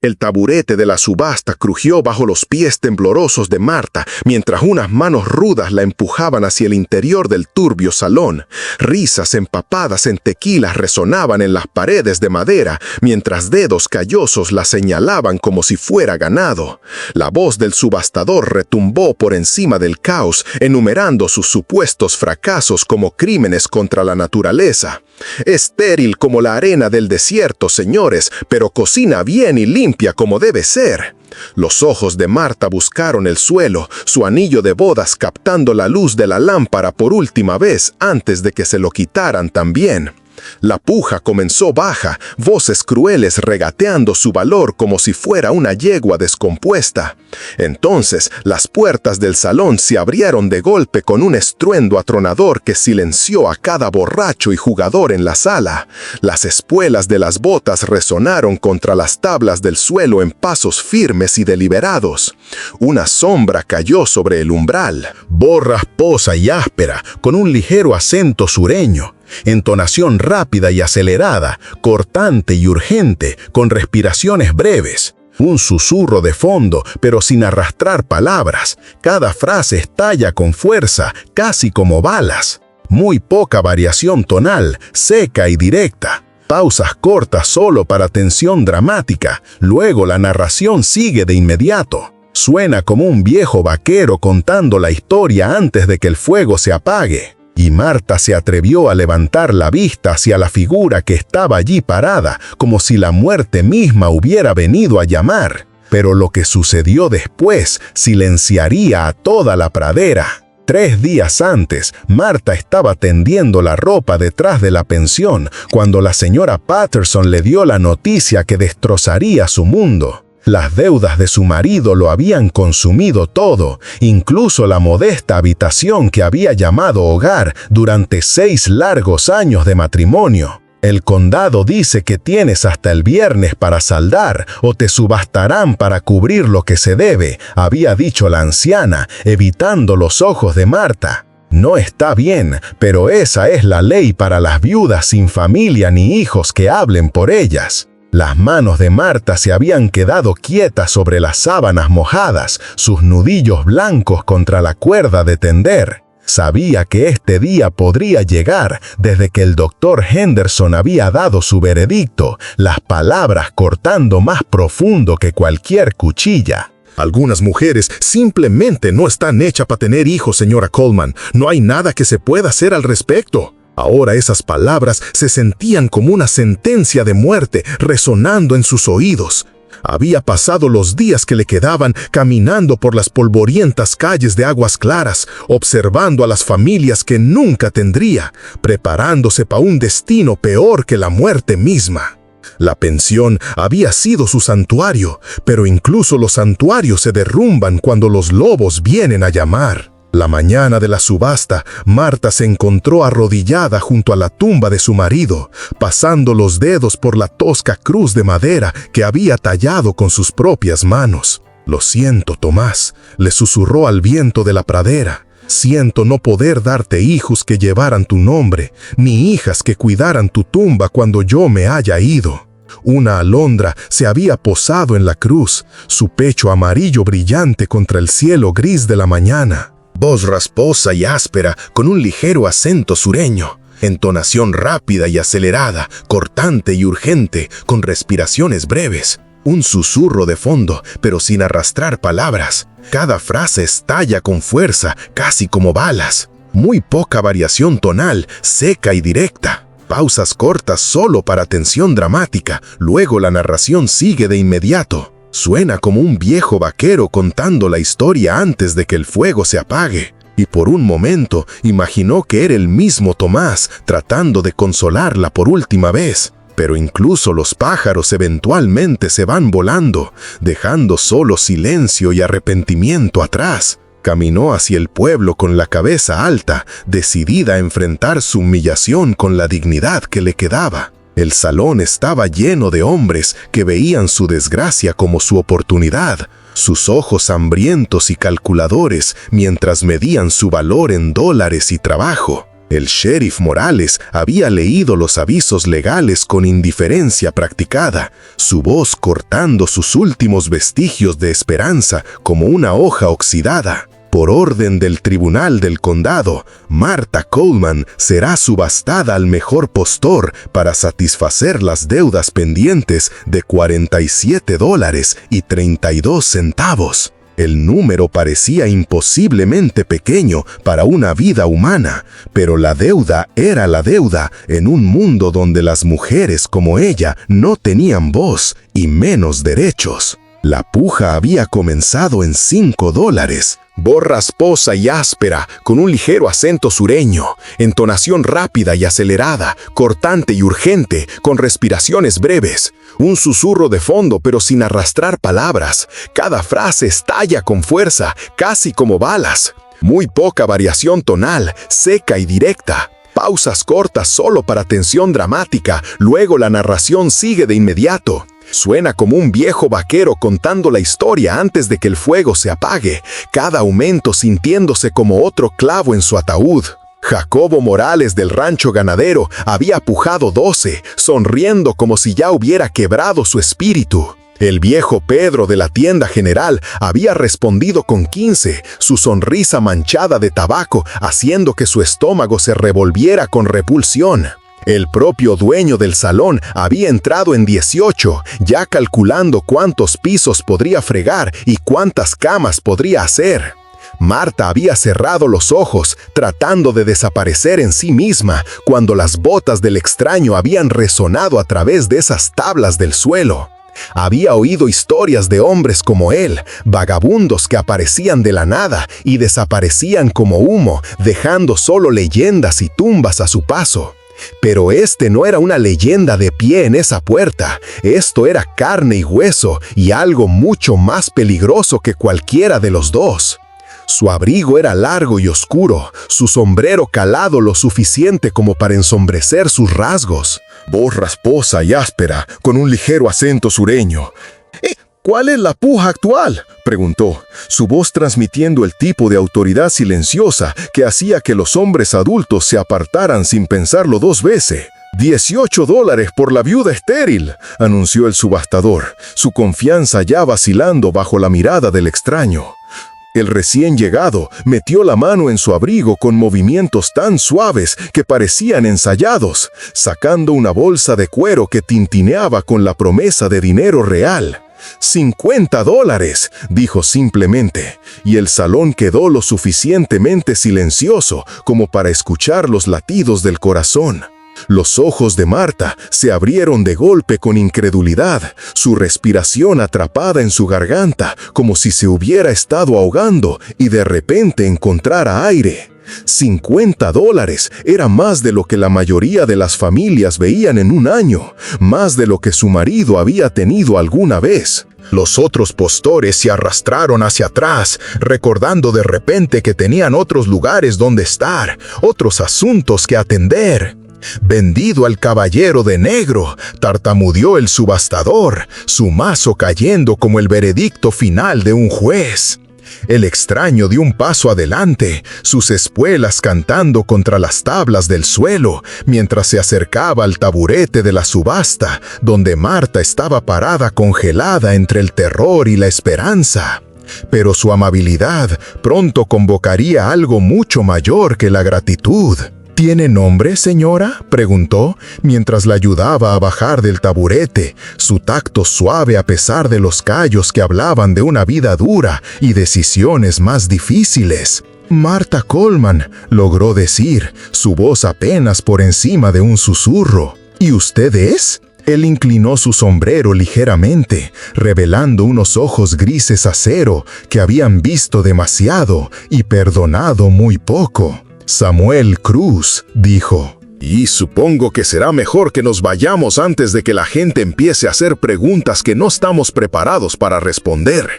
El taburete de la subasta crujió bajo los pies temblorosos de Marta, mientras unas manos rudas la empujaban hacia el interior del turbio salón. Risas empapadas en tequila resonaban en las paredes de madera, mientras dedos callosos la señalaban como si fuera ganado. La voz del subastador retumbó por encima del caos, enumerando sus supuestos fracasos como crímenes contra la naturaleza. Estéril como la arena del desierto, señores, pero cocina bien y limpia como debe ser. Los ojos de Marta buscaron el suelo, su anillo de bodas captando la luz de la lámpara por última vez antes de que se lo quitaran también. La puja comenzó baja, voces crueles regateando su valor como si fuera una yegua descompuesta. Entonces, las puertas del salón se abrieron de golpe con un estruendo atronador que silenció a cada borracho y jugador en la sala. Las espuelas de las botas resonaron contra las tablas del suelo en pasos firmes y deliberados. Una sombra cayó sobre el umbral, voz rasposa y áspera, con un ligero acento sureño. Entonación rápida y acelerada, cortante y urgente, con respiraciones breves. Un susurro de fondo, pero sin arrastrar palabras. Cada frase estalla con fuerza, casi como balas. Muy poca variación tonal, seca y directa. Pausas cortas solo para tensión dramática. Luego la narración sigue de inmediato. Suena como un viejo vaquero contando la historia antes de que el fuego se apague. Y Marta se atrevió a levantar la vista hacia la figura que estaba allí parada, como si la muerte misma hubiera venido a llamar. Pero lo que sucedió después silenciaría a toda la pradera. 3 días antes, Marta estaba tendiendo la ropa detrás de la pensión, cuando la señora Patterson le dio la noticia que destrozaría su mundo. Las deudas de su marido lo habían consumido todo, incluso la modesta habitación que había llamado hogar durante 6 largos años de matrimonio. El condado dice que tienes hasta el viernes para saldar o te subastarán para cubrir lo que se debe, había dicho la anciana, evitando los ojos de Marta. No está bien, pero esa es la ley para las viudas sin familia ni hijos que hablen por ellas. Las manos de Marta se habían quedado quietas sobre las sábanas mojadas, sus nudillos blancos contra la cuerda de tender. Sabía que este día podría llegar desde que el doctor Henderson había dado su veredicto, las palabras cortando más profundo que cualquier cuchilla. Algunas mujeres simplemente no están hechas para tener hijos, señora Coleman. No hay nada que se pueda hacer al respecto. Ahora esas palabras se sentían como una sentencia de muerte resonando en sus oídos. Había pasado los días que le quedaban caminando por las polvorientas calles de Aguas Claras, observando a las familias que nunca tendría, preparándose para un destino peor que la muerte misma. La pensión había sido su santuario, pero incluso los santuarios se derrumban cuando los lobos vienen a llamar. La mañana de la subasta, Marta se encontró arrodillada junto a la tumba de su marido, pasando los dedos por la tosca cruz de madera que había tallado con sus propias manos. «Lo siento, Tomás», le susurró al viento de la pradera. «Siento no poder darte hijos que llevaran tu nombre, ni hijas que cuidaran tu tumba cuando yo me haya ido». Una alondra se había posado en la cruz, su pecho amarillo brillante contra el cielo gris de la mañana. Voz rasposa y áspera, con un ligero acento sureño. Entonación rápida y acelerada, cortante y urgente, con respiraciones breves. Un susurro de fondo, pero sin arrastrar palabras. Cada frase estalla con fuerza, casi como balas. Muy poca variación tonal, seca y directa. Pausas cortas solo para tensión dramática, luego la narración sigue de inmediato. Suena como un viejo vaquero contando la historia antes de que el fuego se apague. Y por un momento imaginó que era el mismo Tomás tratando de consolarla por última vez. Pero incluso los pájaros eventualmente se van volando, dejando solo silencio y arrepentimiento atrás. Caminó hacia el pueblo con la cabeza alta, decidida a enfrentar su humillación con la dignidad que le quedaba. El salón estaba lleno de hombres que veían su desgracia como su oportunidad, sus ojos hambrientos y calculadores mientras medían su valor en dólares y trabajo. El sheriff Morales había leído los avisos legales con indiferencia practicada, su voz cortando sus últimos vestigios de esperanza como una hoja oxidada. Por orden del Tribunal del Condado, Martha Coleman será subastada al mejor postor para satisfacer las deudas pendientes de $47.32. El número parecía imposiblemente pequeño para una vida humana, pero la deuda era la deuda en un mundo donde las mujeres como ella no tenían voz y menos derechos. La puja había comenzado en $5. Voz rasposa y áspera, con un ligero acento sureño, entonación rápida y acelerada, cortante y urgente, con respiraciones breves. Un susurro de fondo pero sin arrastrar palabras. Cada frase estalla con fuerza, casi como balas. Muy poca variación tonal, seca y directa. Pausas cortas solo para tensión dramática, luego la narración sigue de inmediato. Suena como un viejo vaquero contando la historia antes de que el fuego se apague, cada aumento sintiéndose como otro clavo en su ataúd. Jacobo Morales del rancho ganadero había pujado 12, sonriendo como si ya hubiera quebrado su espíritu. El viejo Pedro de la tienda general había respondido con 15, su sonrisa manchada de tabaco haciendo que su estómago se revolviera con repulsión. El propio dueño del salón había entrado en 18, ya calculando cuántos pisos podría fregar y cuántas camas podría hacer. Marta había cerrado los ojos, tratando de desaparecer en sí misma, cuando las botas del extraño habían resonado a través de esas tablas del suelo. Había oído historias de hombres como él, vagabundos que aparecían de la nada y desaparecían como humo, dejando solo leyendas y tumbas a su paso. Pero este no era una leyenda de pie en esa puerta, esto era carne y hueso y algo mucho más peligroso que cualquiera de los dos. Su abrigo era largo y oscuro, su sombrero calado lo suficiente como para ensombrecer sus rasgos. Voz rasposa y áspera, con un ligero acento sureño. ¿Cuál es la puja actual?, preguntó, su voz transmitiendo el tipo de autoridad silenciosa que hacía que los hombres adultos se apartaran sin pensarlo 2 veces. $18 por la viuda estéril, anunció el subastador, su confianza ya vacilando bajo la mirada del extraño. El recién llegado metió la mano en su abrigo con movimientos tan suaves que parecían ensayados, sacando una bolsa de cuero que tintineaba con la promesa de dinero real. $50, dijo simplemente, y el salón quedó lo suficientemente silencioso como para escuchar los latidos del corazón. Los ojos de Marta se abrieron de golpe con incredulidad, su respiración atrapada en su garganta, como si se hubiera estado ahogando y de repente encontrara aire. $50 era más de lo que la mayoría de las familias veían en un año, más de lo que su marido había tenido alguna vez. Los otros postores se arrastraron hacia atrás, recordando de repente que tenían otros lugares donde estar, otros asuntos que atender. «Vendido al caballero de negro», tartamudeó el subastador, su mazo cayendo como el veredicto final de un juez. El extraño dio un paso adelante, sus espuelas cantando contra las tablas del suelo, mientras se acercaba al taburete de la subasta, donde Marta estaba parada congelada entre el terror y la esperanza. Pero su amabilidad pronto convocaría algo mucho mayor que la gratitud. «¿Tiene nombre, señora?», preguntó, mientras la ayudaba a bajar del taburete, su tacto suave a pesar de los callos que hablaban de una vida dura y decisiones más difíciles. «Martha Coleman», logró decir, su voz apenas por encima de un susurro. «¿Y usted es?». Él inclinó su sombrero ligeramente, revelando unos ojos grises acero que habían visto demasiado y perdonado muy poco. «Samuel Cruz», dijo. «Y supongo que será mejor que nos vayamos antes de que la gente empiece a hacer preguntas que no estamos preparados para responder».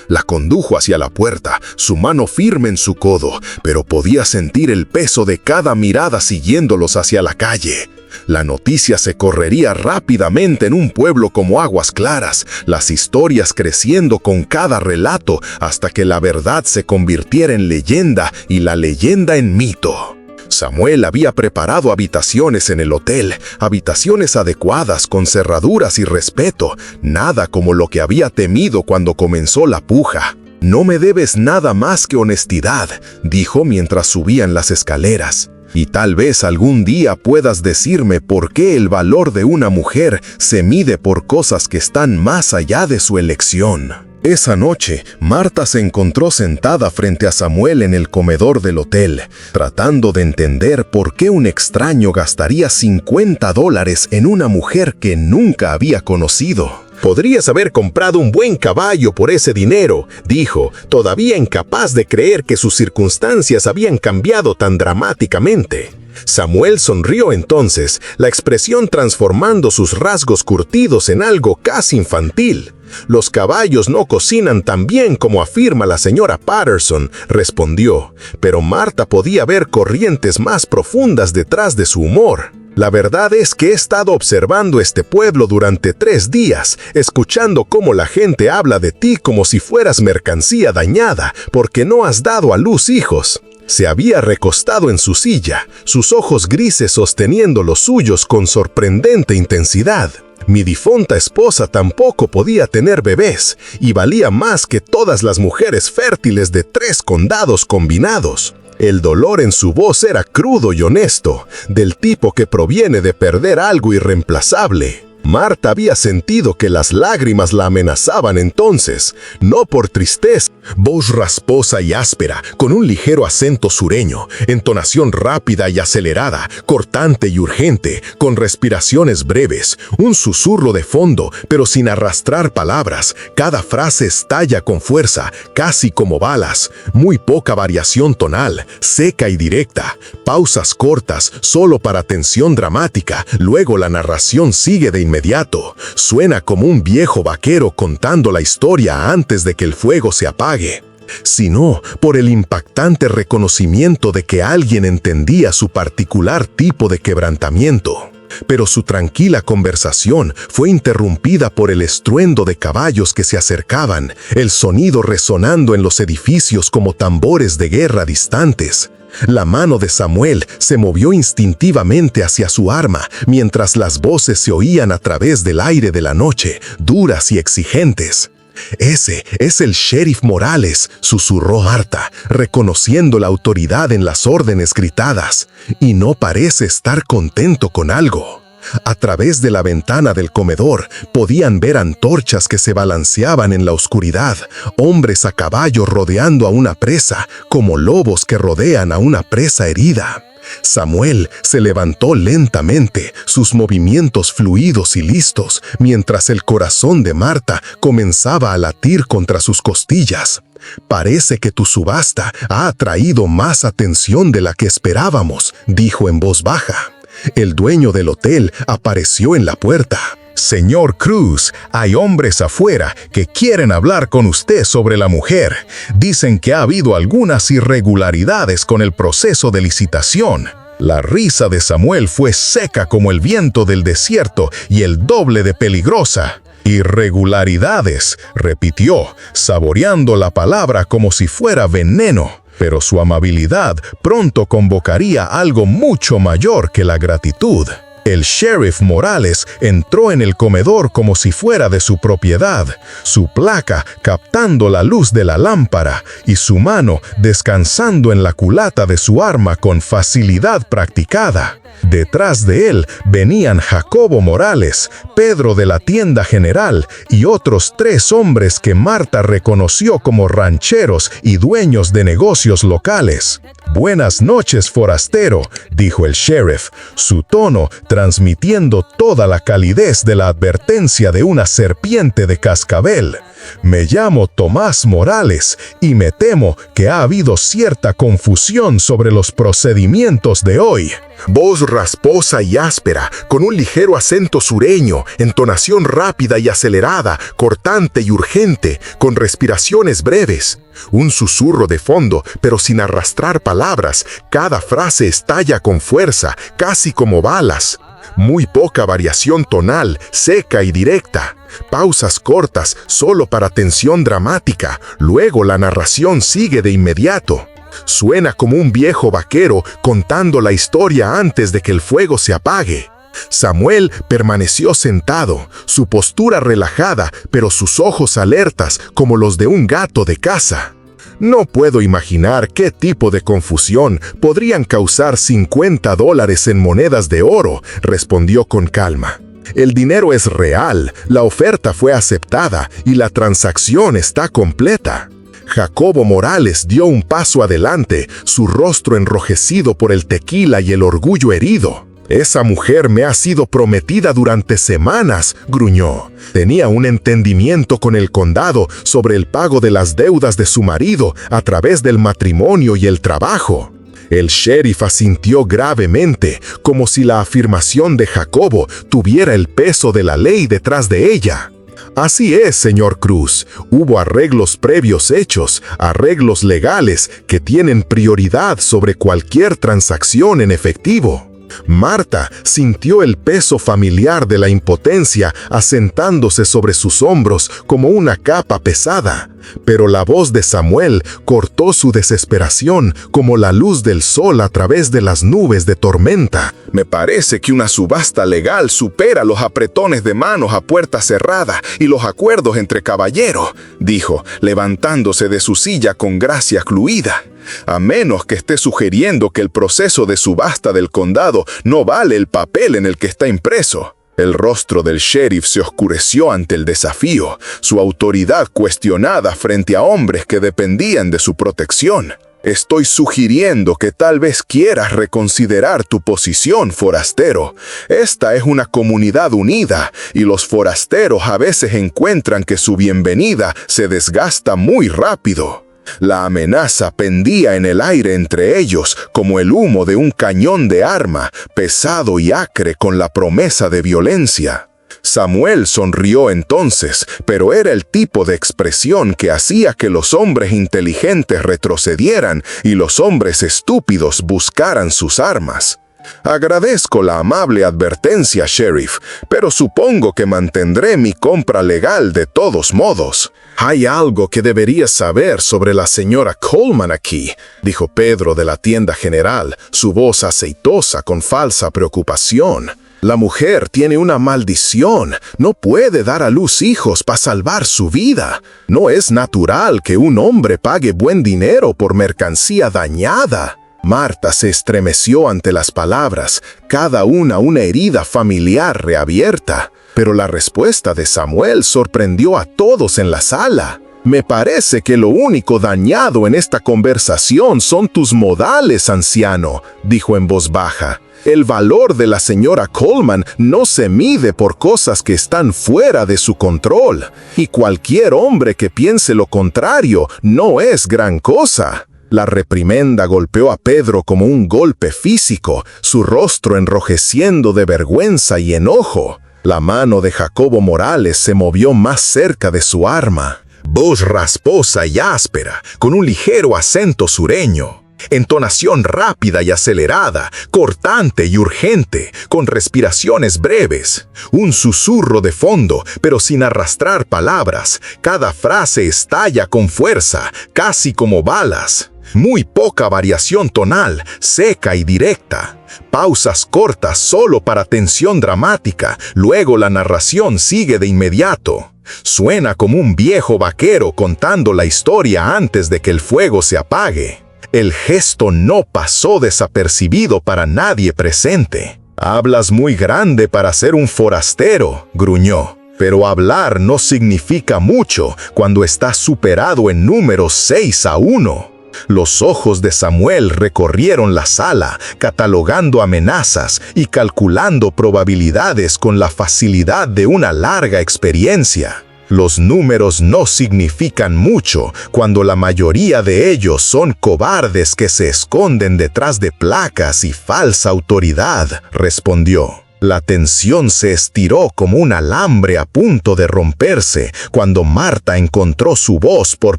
La condujo hacia la puerta, su mano firme en su codo, pero podía sentir el peso de cada mirada siguiéndolos hacia la calle. La noticia se correría rápidamente en un pueblo como Aguas Claras, las historias creciendo con cada relato hasta que la verdad se convirtiera en leyenda y la leyenda en mito. Samuel había preparado habitaciones en el hotel, habitaciones adecuadas, con cerraduras y respeto, nada como lo que había temido cuando comenzó la puja. «No me debes nada más que honestidad», dijo mientras subían las escaleras. «Y tal vez algún día puedas decirme por qué el valor de una mujer se mide por cosas que están más allá de su elección». Esa noche, Marta se encontró sentada frente a Samuel en el comedor del hotel, tratando de entender por qué un extraño gastaría $50 en una mujer que nunca había conocido. «Podrías haber comprado un buen caballo por ese dinero», dijo, todavía incapaz de creer que sus circunstancias habían cambiado tan dramáticamente. Samuel sonrió entonces, la expresión transformando sus rasgos curtidos en algo casi infantil. «Los caballos no cocinan tan bien como afirma la señora Patterson», respondió, pero Marta podía ver corrientes más profundas detrás de su humor. «La verdad es que he estado observando este pueblo durante 3 días, escuchando cómo la gente habla de ti como si fueras mercancía dañada, porque no has dado a luz hijos». Se había recostado en su silla, sus ojos grises sosteniendo los suyos con sorprendente intensidad. «Mi difunta esposa tampoco podía tener bebés, y valía más que todas las mujeres fértiles de 3 condados combinados». El dolor en su voz era crudo y honesto, del tipo que proviene de perder algo irreemplazable. Marta había sentido que las lágrimas la amenazaban entonces, no por tristeza. Voz rasposa y áspera, con un ligero acento sureño, entonación rápida y acelerada, cortante y urgente, con respiraciones breves, un susurro de fondo, pero sin arrastrar palabras. Cada frase estalla con fuerza, casi como balas, muy poca variación tonal, seca y directa, pausas cortas, solo para tensión dramática, luego la narración sigue de inmediato. Suena como un viejo vaquero contando la historia antes de que el fuego se apague, sino por el impactante reconocimiento de que alguien entendía su particular tipo de quebrantamiento. Pero su tranquila conversación fue interrumpida por el estruendo de caballos que se acercaban, el sonido resonando en los edificios como tambores de guerra distantes. La mano de Samuel se movió instintivamente hacia su arma, mientras las voces se oían a través del aire de la noche, duras y exigentes. «Ese es el sheriff Morales», susurró Marta, reconociendo la autoridad en las órdenes gritadas, «y no parece estar contento con algo». A través de la ventana del comedor podían ver antorchas que se balanceaban en la oscuridad, hombres a caballo rodeando a una presa, como lobos que rodean a una presa herida. Samuel se levantó lentamente, sus movimientos fluidos y listos, mientras el corazón de Marta comenzaba a latir contra sus costillas. «Parece que tu subasta ha atraído más atención de la que esperábamos», dijo en voz baja. El dueño del hotel apareció en la puerta. «Señor Cruz, hay hombres afuera que quieren hablar con usted sobre la mujer. Dicen que ha habido algunas irregularidades con el proceso de licitación». La risa de Samuel fue seca como el viento del desierto y el doble de peligrosa. «Irregularidades», repitió, saboreando la palabra como si fuera veneno. Pero su amabilidad pronto convocaría algo mucho mayor que la gratitud. El sheriff Morales entró en el comedor como si fuera de su propiedad, su placa captando la luz de la lámpara y su mano descansando en la culata de su arma con facilidad practicada. Detrás de él venían Jacobo Morales, Pedro de la tienda general y otros 3 hombres que Marta reconoció como rancheros y dueños de negocios locales. «Buenas noches, forastero», dijo el sheriff, su tono transmitiendo toda la calidez de la advertencia de una serpiente de cascabel. «Me llamo Tomás Morales y me temo que ha habido cierta confusión sobre los procedimientos de hoy». Voz rasposa y áspera, con un ligero acento sureño, entonación rápida y acelerada, cortante y urgente, con respiraciones breves. Un susurro de fondo, pero sin arrastrar palabras, cada frase estalla con fuerza, casi como balas. Muy poca variación tonal, seca y directa. Pausas cortas, solo para tensión dramática, luego la narración sigue de inmediato. Suena como un viejo vaquero contando la historia antes de que el fuego se apague. Samuel permaneció sentado, su postura relajada, pero sus ojos alertas como los de un gato de caza. No puedo imaginar qué tipo de confusión podrían causar $50 en monedas de oro, respondió con calma. El dinero es real, la oferta fue aceptada y la transacción está completa. Jacobo Morales dio un paso adelante, su rostro enrojecido por el tequila y el orgullo herido. «Esa mujer me ha sido prometida durante semanas», gruñó. Tenía un entendimiento con el condado sobre el pago de las deudas de su marido a través del matrimonio y el trabajo. El sheriff asintió gravemente, como si la afirmación de Jacobo tuviera el peso de la ley detrás de ella. «Así es, señor Cruz. Hubo arreglos previos hechos, arreglos legales que tienen prioridad sobre cualquier transacción en efectivo». Marta sintió el peso familiar de la impotencia asentándose sobre sus hombros como una capa pesada, pero la voz de Samuel cortó su desesperación como la luz del sol a través de las nubes de tormenta. «Me parece que una subasta legal supera los apretones de manos a puerta cerrada y los acuerdos entre caballeros», dijo, levantándose de su silla con gracia fluida. «A menos que esté sugiriendo que el proceso de subasta del condado no vale el papel en el que está impreso». El rostro del sheriff se oscureció ante el desafío, su autoridad cuestionada frente a hombres que dependían de su protección. «Estoy sugiriendo que tal vez quieras reconsiderar tu posición, forastero. Esta es una comunidad unida y los forasteros a veces encuentran que su bienvenida se desgasta muy rápido». La amenaza pendía en el aire entre ellos como el humo de un cañón de arma, pesado y acre con la promesa de violencia. Samuel sonrió entonces, pero era el tipo de expresión que hacía que los hombres inteligentes retrocedieran y los hombres estúpidos buscaran sus armas. «Agradezco la amable advertencia, sheriff, pero supongo que mantendré mi compra legal de todos modos». «Hay algo que deberías saber sobre la señora Coleman aquí», dijo Pedro de la tienda general, su voz aceitosa con falsa preocupación. «La mujer tiene una maldición, no puede dar a luz hijos para salvar su vida. No es natural que un hombre pague buen dinero por mercancía dañada». Marta se estremeció ante las palabras, cada una herida familiar reabierta. Pero la respuesta de Samuel sorprendió a todos en la sala. «Me parece que lo único dañado en esta conversación son tus modales, anciano», dijo en voz baja. «El valor de la señora Coleman no se mide por cosas que están fuera de su control, y cualquier hombre que piense lo contrario no es gran cosa». La reprimenda golpeó a Pedro como un golpe físico, su rostro enrojeciendo de vergüenza y enojo. La mano de Jacobo Morales se movió más cerca de su arma. Voz rasposa y áspera, con un ligero acento sureño. Entonación rápida y acelerada, cortante y urgente, con respiraciones breves. Un susurro de fondo, pero sin arrastrar palabras. Cada frase estalla con fuerza, casi como balas. Muy poca variación tonal, seca y directa. Pausas cortas solo para tensión dramática, luego la narración sigue de inmediato. Suena como un viejo vaquero contando la historia antes de que el fuego se apague. El gesto no pasó desapercibido para nadie presente. «Hablas muy grande para ser un forastero», gruñó. «Pero hablar no significa mucho cuando estás superado en números 6-1. Los ojos de Samuel recorrieron la sala, catalogando amenazas y calculando probabilidades con la facilidad de una larga experiencia. Los números no significan mucho cuando la mayoría de ellos son cobardes que se esconden detrás de placas y falsa autoridad», respondió. La tensión se estiró como un alambre a punto de romperse cuando Marta encontró su voz por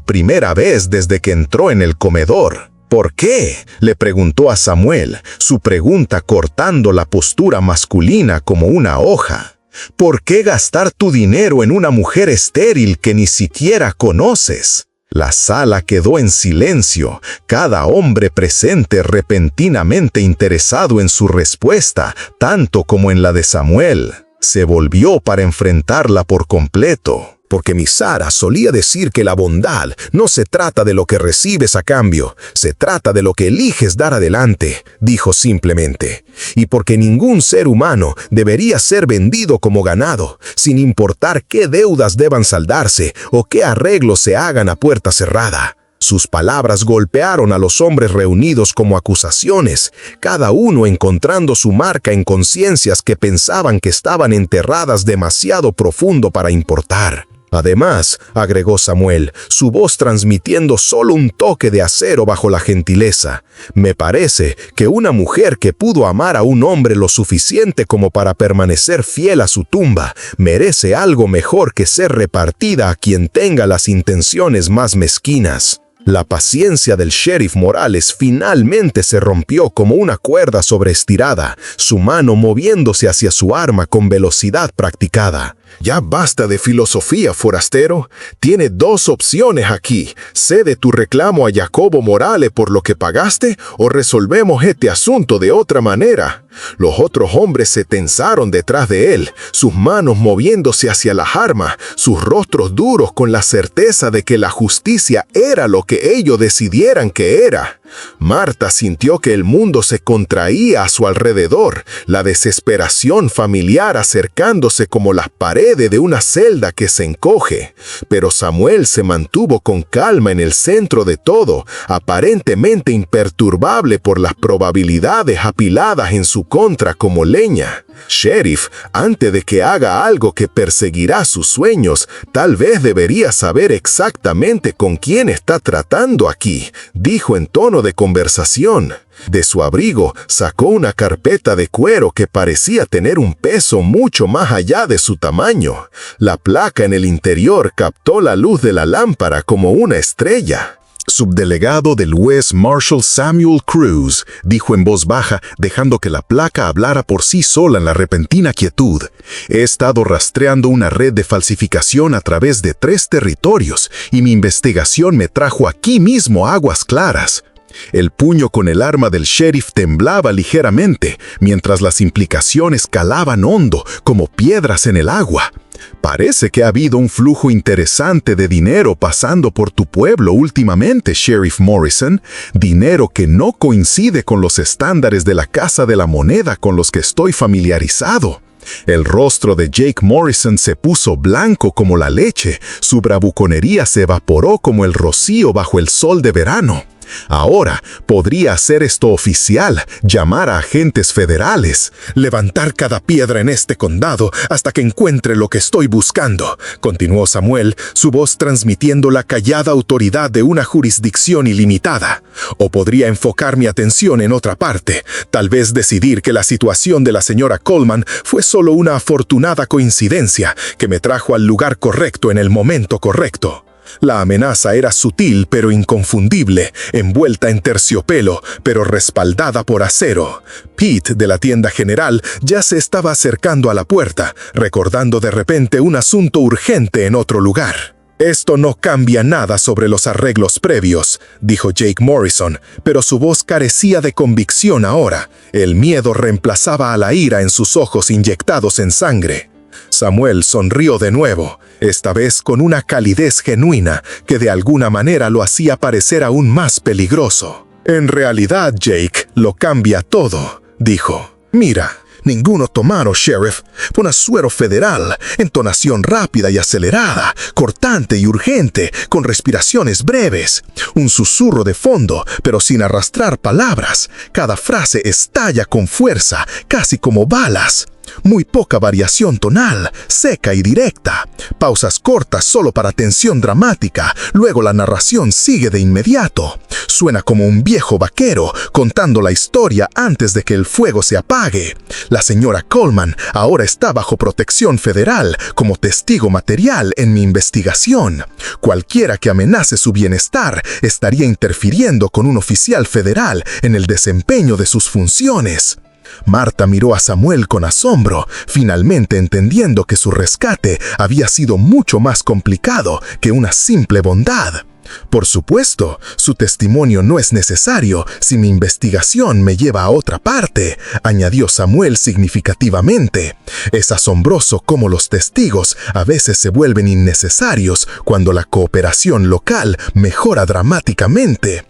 primera vez desde que entró en el comedor. «¿Por qué?», le preguntó a Samuel, su pregunta cortando la postura masculina como una hoja. «¿Por qué gastar tu dinero en una mujer estéril que ni siquiera conoces?» La sala quedó en silencio, cada hombre presente repentinamente interesado en su respuesta, tanto como en la de Samuel. Se volvió para enfrentarla por completo. Porque mi Sara solía decir que la bondad no se trata de lo que recibes a cambio, se trata de lo que eliges dar adelante, dijo simplemente. Y porque ningún ser humano debería ser vendido como ganado, sin importar qué deudas deban saldarse o qué arreglos se hagan a puerta cerrada. Sus palabras golpearon a los hombres reunidos como acusaciones, cada uno encontrando su marca en conciencias que pensaban que estaban enterradas demasiado profundo para importar. Además, agregó Samuel, su voz transmitiendo solo un toque de acero bajo la gentileza, me parece que una mujer que pudo amar a un hombre lo suficiente como para permanecer fiel a su tumba, merece algo mejor que ser repartida a quien tenga las intenciones más mezquinas. La paciencia del sheriff Morales finalmente se rompió como una cuerda sobreestirada, su mano moviéndose hacia su arma con velocidad practicada. Ya basta de filosofía, forastero. Tiene dos opciones aquí. Cede tu reclamo a Jacobo Morales por lo que pagaste o resolvemos este asunto de otra manera. Los otros hombres se tensaron detrás de él, sus manos moviéndose hacia las armas, sus rostros duros con la certeza de que la justicia era lo que ellos decidieran que era. Marta sintió que el mundo se contraía a su alrededor, la desesperación familiar acercándose como las paredes de una celda que se encoge. Pero Samuel se mantuvo con calma en el centro de todo, aparentemente imperturbable por las probabilidades apiladas en su contra como leña. Sheriff, antes de que haga algo que perseguirá sus sueños, tal vez debería saber exactamente con quién está tratando aquí, dijo en tono de conversación. De su abrigo sacó una carpeta de cuero que parecía tener un peso mucho más allá de su tamaño. La placa en el interior captó la luz de la lámpara como una estrella. Subdelegado del West Marshal Samuel Cruz, dijo en voz baja, dejando que la placa hablara por sí sola en la repentina quietud. He estado rastreando una red de falsificación a través de 3 territorios y mi investigación me trajo aquí mismo a Aguas Claras. El puño con el arma del sheriff temblaba ligeramente, mientras las implicaciones calaban hondo como piedras en el agua. Parece que ha habido un flujo interesante de dinero pasando por tu pueblo últimamente, Sheriff Morrison, dinero que no coincide con los estándares de la Casa de la Moneda con los que estoy familiarizado. El rostro de Jake Morrison se puso blanco como la leche, su bravuconería se evaporó como el rocío bajo el sol de verano. Ahora podría hacer esto oficial, llamar a agentes federales, levantar cada piedra en este condado hasta que encuentre lo que estoy buscando, continuó Samuel, su voz transmitiendo la callada autoridad de una jurisdicción ilimitada. O podría enfocar mi atención en otra parte, tal vez decidir que la situación de la señora Coleman fue solo una afortunada coincidencia que me trajo al lugar correcto en el momento correcto. La amenaza era sutil pero inconfundible, envuelta en terciopelo, pero respaldada por acero. Pete, de la tienda general, ya se estaba acercando a la puerta, recordando de repente un asunto urgente en otro lugar. Esto no cambia nada sobre los arreglos previos, dijo Jake Morrison, pero su voz carecía de convicción ahora. El miedo reemplazaba a la ira en sus ojos inyectados en sangre. Samuel sonrió de nuevo, esta vez con una calidez genuina que de alguna manera lo hacía parecer aún más peligroso. En realidad, Jake, lo cambia todo, dijo. Mira, ninguno tomaron, Sheriff. Fue un suero federal, entonación rápida y acelerada, cortante y urgente, con respiraciones breves. Un susurro de fondo, pero sin arrastrar palabras. Cada frase estalla con fuerza, casi como balas. Muy poca variación tonal, seca y directa. Pausas cortas solo para tensión dramática, luego la narración sigue de inmediato. Suena como un viejo vaquero contando la historia antes de que el fuego se apague. La señora Coleman ahora está bajo protección federal como testigo material en mi investigación. Cualquiera que amenace su bienestar estaría interfiriendo con un oficial federal en el desempeño de sus funciones. Marta miró a Samuel con asombro, finalmente entendiendo que su rescate había sido mucho más complicado que una simple bondad. Por supuesto, su testimonio no es necesario si mi investigación me lleva a otra parte, añadió Samuel significativamente. Es asombroso cómo los testigos a veces se vuelven innecesarios cuando la cooperación local mejora dramáticamente.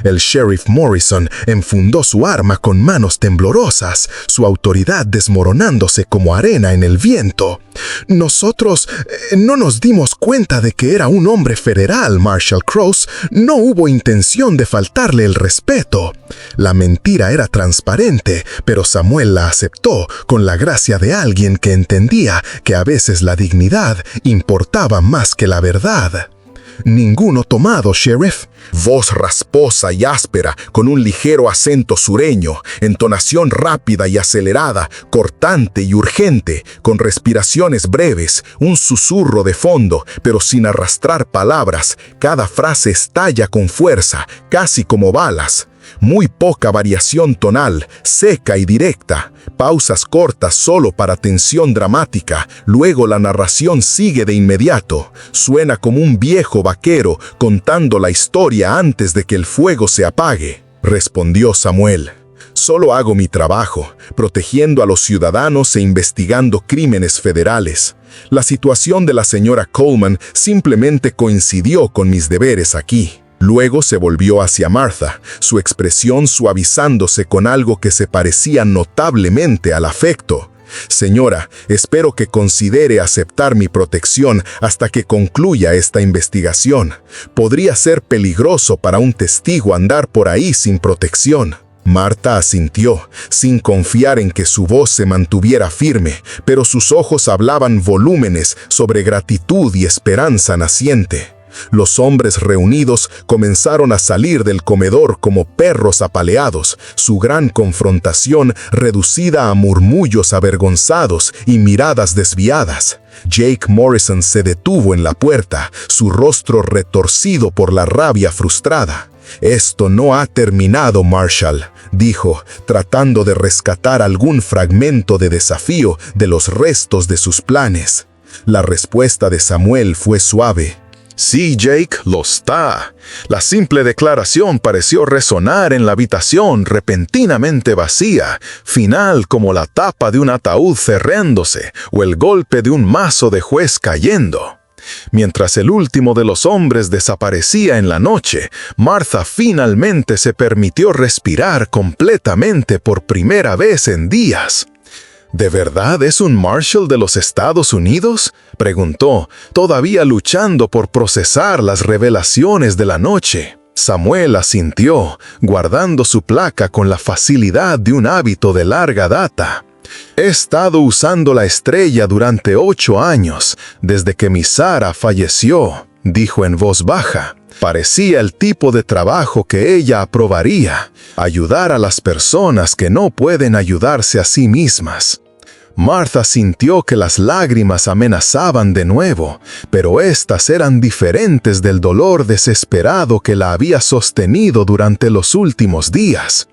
El sheriff Morrison enfundó su arma con manos temblorosas, su autoridad desmoronándose como arena en el viento. Nosotros no nos dimos cuenta de que era un hombre federal, Marshal Cross. No hubo intención de faltarle el respeto. La mentira era transparente, pero Samuel la aceptó con la gracia de alguien que entendía que a veces la dignidad importaba más que la verdad. «Ninguno tomado, sheriff». Voz rasposa y áspera, con un ligero acento sureño, entonación rápida y acelerada, cortante y urgente, con respiraciones breves, un susurro de fondo, pero sin arrastrar palabras. Cada frase estalla con fuerza, casi como balas. Muy poca variación tonal, seca y directa. Pausas cortas solo para tensión dramática. Luego la narración sigue de inmediato. Suena como un viejo vaquero contando la historia antes de que el fuego se apague. Respondió Samuel. Solo hago mi trabajo, protegiendo a los ciudadanos e investigando crímenes federales. La situación de la señora Coleman simplemente coincidió con mis deberes aquí. Luego se volvió hacia Martha, su expresión suavizándose con algo que se parecía notablemente al afecto. «Señora, espero que considere aceptar mi protección hasta que concluya esta investigación. Podría ser peligroso para un testigo andar por ahí sin protección». Martha asintió, sin confiar en que su voz se mantuviera firme, pero sus ojos hablaban volúmenes sobre gratitud y esperanza naciente. Los hombres reunidos comenzaron a salir del comedor como perros apaleados, su gran confrontación reducida a murmullos avergonzados y miradas desviadas. Jake Morrison se detuvo en la puerta, su rostro retorcido por la rabia frustrada. «Esto no ha terminado, Marshal», dijo, tratando de rescatar algún fragmento de desafío de los restos de sus planes. La respuesta de Samuel fue suave. «Sí, Jake, lo está». La simple declaración pareció resonar en la habitación repentinamente vacía, final como la tapa de un ataúd cerrándose o el golpe de un mazo de juez cayendo. Mientras el último de los hombres desaparecía en la noche, Martha finalmente se permitió respirar completamente por primera vez en días. «¿De verdad es un Marshal de los Estados Unidos?», preguntó, todavía luchando por procesar las revelaciones de la noche. Samuel asintió, guardando su placa con la facilidad de un hábito de larga data. «He estado usando la estrella durante 8 años, desde que mi Sara falleció», dijo en voz baja. Parecía el tipo de trabajo que ella aprobaría, ayudar a las personas que no pueden ayudarse a sí mismas. Martha sintió que las lágrimas amenazaban de nuevo, pero éstas eran diferentes del dolor desesperado que la había sostenido durante los últimos días.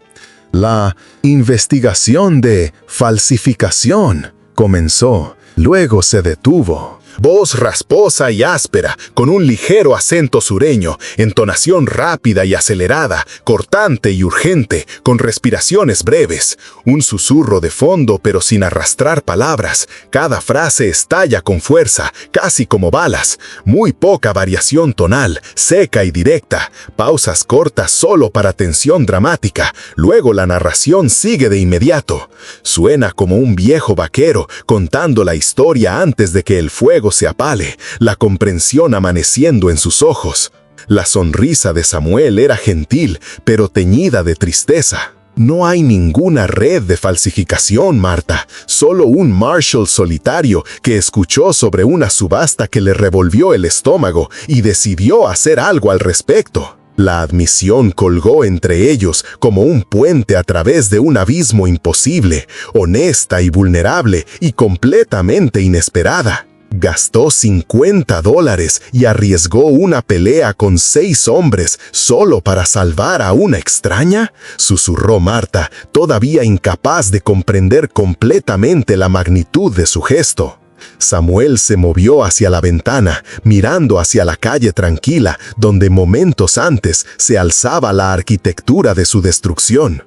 «La investigación de falsificación», comenzó, luego se detuvo. Voz rasposa y áspera, con un ligero acento sureño, entonación rápida y acelerada, cortante y urgente, con respiraciones breves, un susurro de fondo pero sin arrastrar palabras. Cada frase estalla con fuerza, casi como balas. Muy poca variación tonal, seca y directa. Pausas cortas solo para tensión dramática. Luego la narración sigue de inmediato. Suena como un viejo vaquero contando la historia antes de que el fuego se apale, la comprensión amaneciendo en sus ojos. La sonrisa de Samuel era gentil, pero teñida de tristeza. «No hay ninguna red de falsificación, Martha, solo un Marshal solitario que escuchó sobre una subasta que le revolvió el estómago y decidió hacer algo al respecto». La admisión colgó entre ellos como un puente a través de un abismo imposible, honesta y vulnerable y completamente inesperada. Gastó $50 y arriesgó una pelea con 6 hombres solo para salvar a una extraña, susurró Martha, todavía incapaz de comprender completamente la magnitud de su gesto. Samuel se movió hacia la ventana, mirando hacia la calle tranquila, donde momentos antes se alzaba la arquitectura de su destrucción.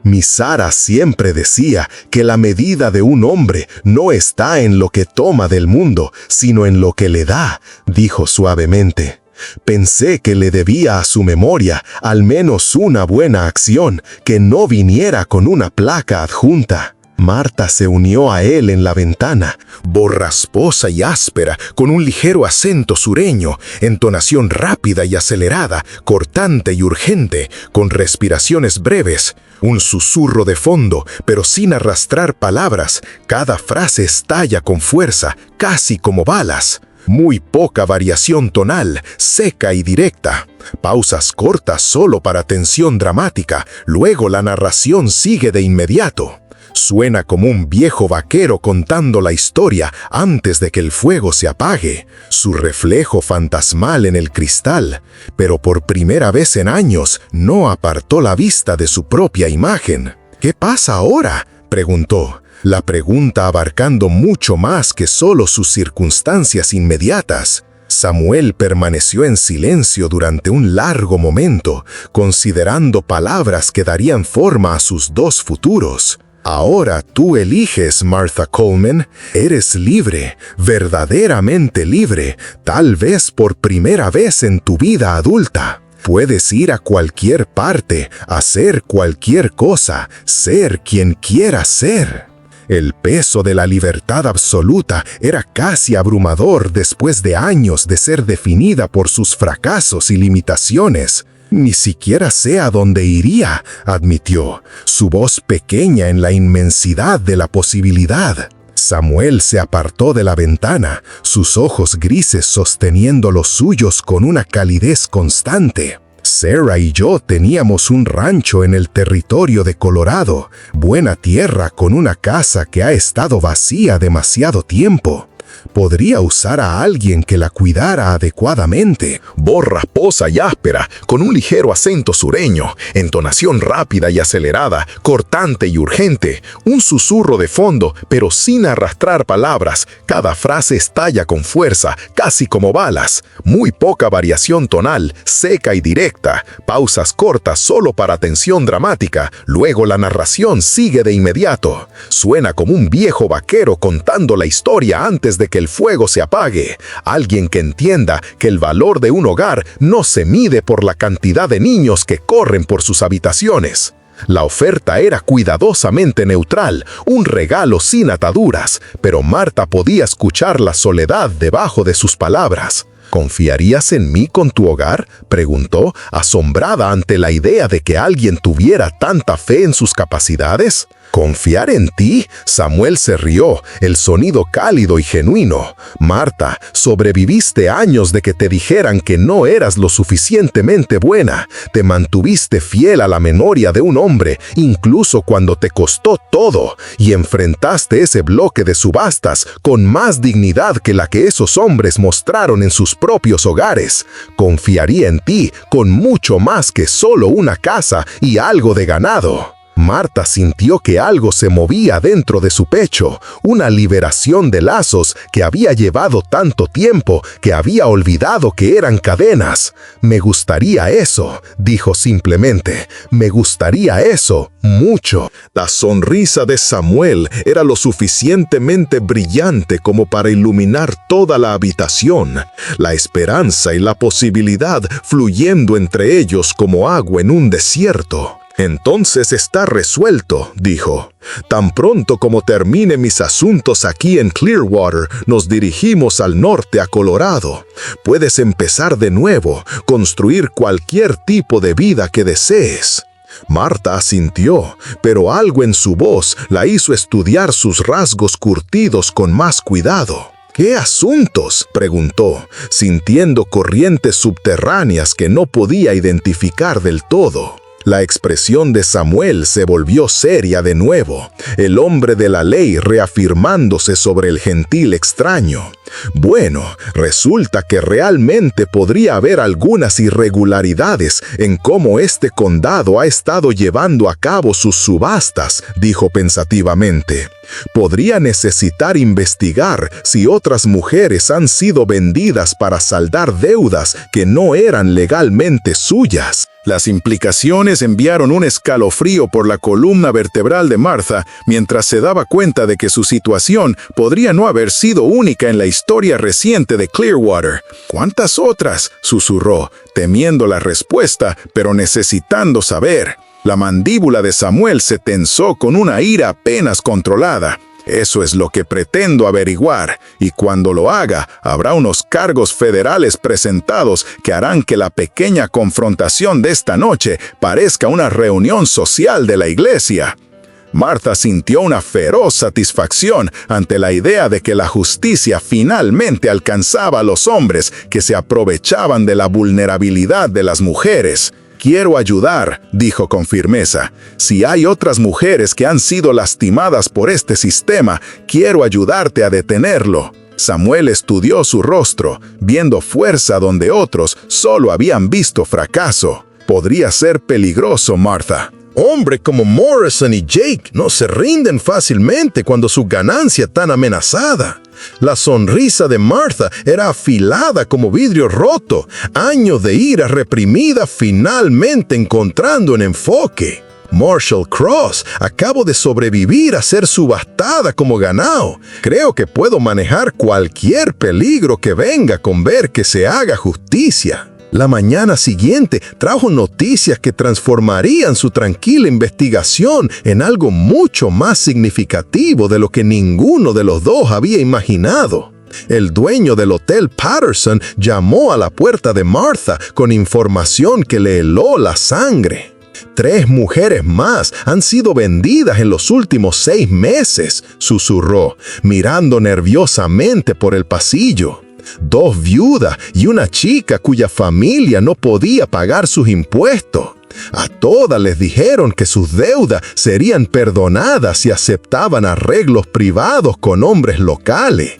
Mi Sara siempre decía que la medida de un hombre no está en lo que toma del mundo, sino en lo que le da, dijo suavemente. Pensé que le debía a su memoria al menos una buena acción, que no viniera con una placa adjunta. Marta se unió a él en la ventana, borrasposa y áspera, con un ligero acento sureño, entonación rápida y acelerada, cortante y urgente, con respiraciones breves, un susurro de fondo, pero sin arrastrar palabras. Cada frase estalla con fuerza, casi como balas. Muy poca variación tonal, seca y directa. Pausas cortas solo para tensión dramática, luego la narración sigue de inmediato. Suena como un viejo vaquero contando la historia antes de que el fuego se apague, su reflejo fantasmal en el cristal, pero por primera vez en años no apartó la vista de su propia imagen. ¿Qué pasa ahora?, preguntó, la pregunta abarcando mucho más que solo sus circunstancias inmediatas. Samuel permaneció en silencio durante un largo momento, considerando palabras que darían forma a sus dos futuros. Ahora tú eliges, Martha Coleman. Eres libre, verdaderamente libre, tal vez por primera vez en tu vida adulta. Puedes ir a cualquier parte, hacer cualquier cosa, ser quien quieras ser. El peso de la libertad absoluta era casi abrumador después de años de ser definida por sus fracasos y limitaciones. Ni siquiera sé a dónde iría, admitió, su voz pequeña en la inmensidad de la posibilidad. Samuel se apartó de la ventana, sus ojos grises sosteniendo los suyos con una calidez constante. Sarah y yo teníamos un rancho en el territorio de Colorado, buena tierra con una casa que ha estado vacía demasiado tiempo. Podría usar a alguien que la cuidara adecuadamente. Borrasposa y áspera, con un ligero acento sureño, entonación rápida y acelerada, cortante y urgente, un susurro de fondo, pero sin arrastrar palabras. Cada frase estalla con fuerza, casi como balas. Muy poca variación tonal, seca y directa. Pausas cortas solo para tensión dramática. Luego la narración sigue de inmediato. Suena como un viejo vaquero contando la historia antes de que el fuego se apague. Alguien que entienda que el valor de un hogar no se mide por la cantidad de niños que corren por sus habitaciones. La oferta era cuidadosamente neutral, un regalo sin ataduras, pero Marta podía escuchar la soledad debajo de sus palabras. ¿Confiarías en mí con tu hogar?, preguntó, asombrada ante la idea de que alguien tuviera tanta fe en sus capacidades. ¿Confiar en ti? Samuel se rió, el sonido cálido y genuino. Marta, sobreviviste años de que te dijeran que no eras lo suficientemente buena. Te mantuviste fiel a la memoria de un hombre, incluso cuando te costó todo, y enfrentaste ese bloque de subastas con más dignidad que la que esos hombres mostraron en sus propios hogares. Confiaría en ti con mucho más que solo una casa y algo de ganado. Marta sintió que algo se movía dentro de su pecho, una liberación de lazos que había llevado tanto tiempo que había olvidado que eran cadenas. Me gustaría eso, dijo simplemente. Me gustaría eso, mucho. La sonrisa de Samuel era lo suficientemente brillante como para iluminar toda la habitación, la esperanza y la posibilidad fluyendo entre ellos como agua en un desierto. Entonces está resuelto, dijo. Tan pronto como termine mis asuntos aquí en Clearwater, nos dirigimos al norte a Colorado. Puedes empezar de nuevo, construir cualquier tipo de vida que desees. Marta asintió, pero algo en su voz la hizo estudiar sus rasgos curtidos con más cuidado. ¿Qué asuntos?, preguntó, sintiendo corrientes subterráneas que no podía identificar del todo. La expresión de Samuel se volvió seria de nuevo, el hombre de la ley reafirmándose sobre el gentil extraño. Bueno, resulta que realmente podría haber algunas irregularidades en cómo este condado ha estado llevando a cabo sus subastas, dijo pensativamente. Podría necesitar investigar si otras mujeres han sido vendidas para saldar deudas que no eran legalmente suyas. Las implicaciones enviaron un escalofrío por la columna vertebral de Martha mientras se daba cuenta de que su situación podría no haber sido única en la historia reciente de Clearwater. ¿Cuántas otras?, susurró, temiendo la respuesta, pero necesitando saber. La mandíbula de Samuel se tensó con una ira apenas controlada. Eso es lo que pretendo averiguar, y cuando lo haga, habrá unos cargos federales presentados que harán que la pequeña confrontación de esta noche parezca una reunión social de la iglesia. Martha sintió una feroz satisfacción ante la idea de que la justicia finalmente alcanzaba a los hombres que se aprovechaban de la vulnerabilidad de las mujeres. «Quiero ayudar», dijo con firmeza. «Si hay otras mujeres que han sido lastimadas por este sistema, quiero ayudarte a detenerlo». Samuel estudió su rostro, viendo fuerza donde otros solo habían visto fracaso. «Podría ser peligroso, Martha». Hombre como Morrison y Jake no se rinden fácilmente cuando su ganancia está amenazada. La sonrisa de Martha era afilada como vidrio roto, años de ira reprimida finalmente encontrando un enfoque. Marshall Cross, acabo de sobrevivir a ser subastada como ganado. Creo que puedo manejar cualquier peligro que venga con ver que se haga justicia. La mañana siguiente trajo noticias que transformarían su tranquila investigación en algo mucho más significativo de lo que ninguno de los dos había imaginado. El dueño del Hotel Patterson llamó a la puerta de Martha con información que le heló la sangre. 3 mujeres más han sido vendidas en los últimos 6 meses, susurró, mirando nerviosamente por el pasillo. 2 viudas y una chica cuya familia no podía pagar sus impuestos. A todas les dijeron que sus deudas serían perdonadas si aceptaban arreglos privados con hombres locales.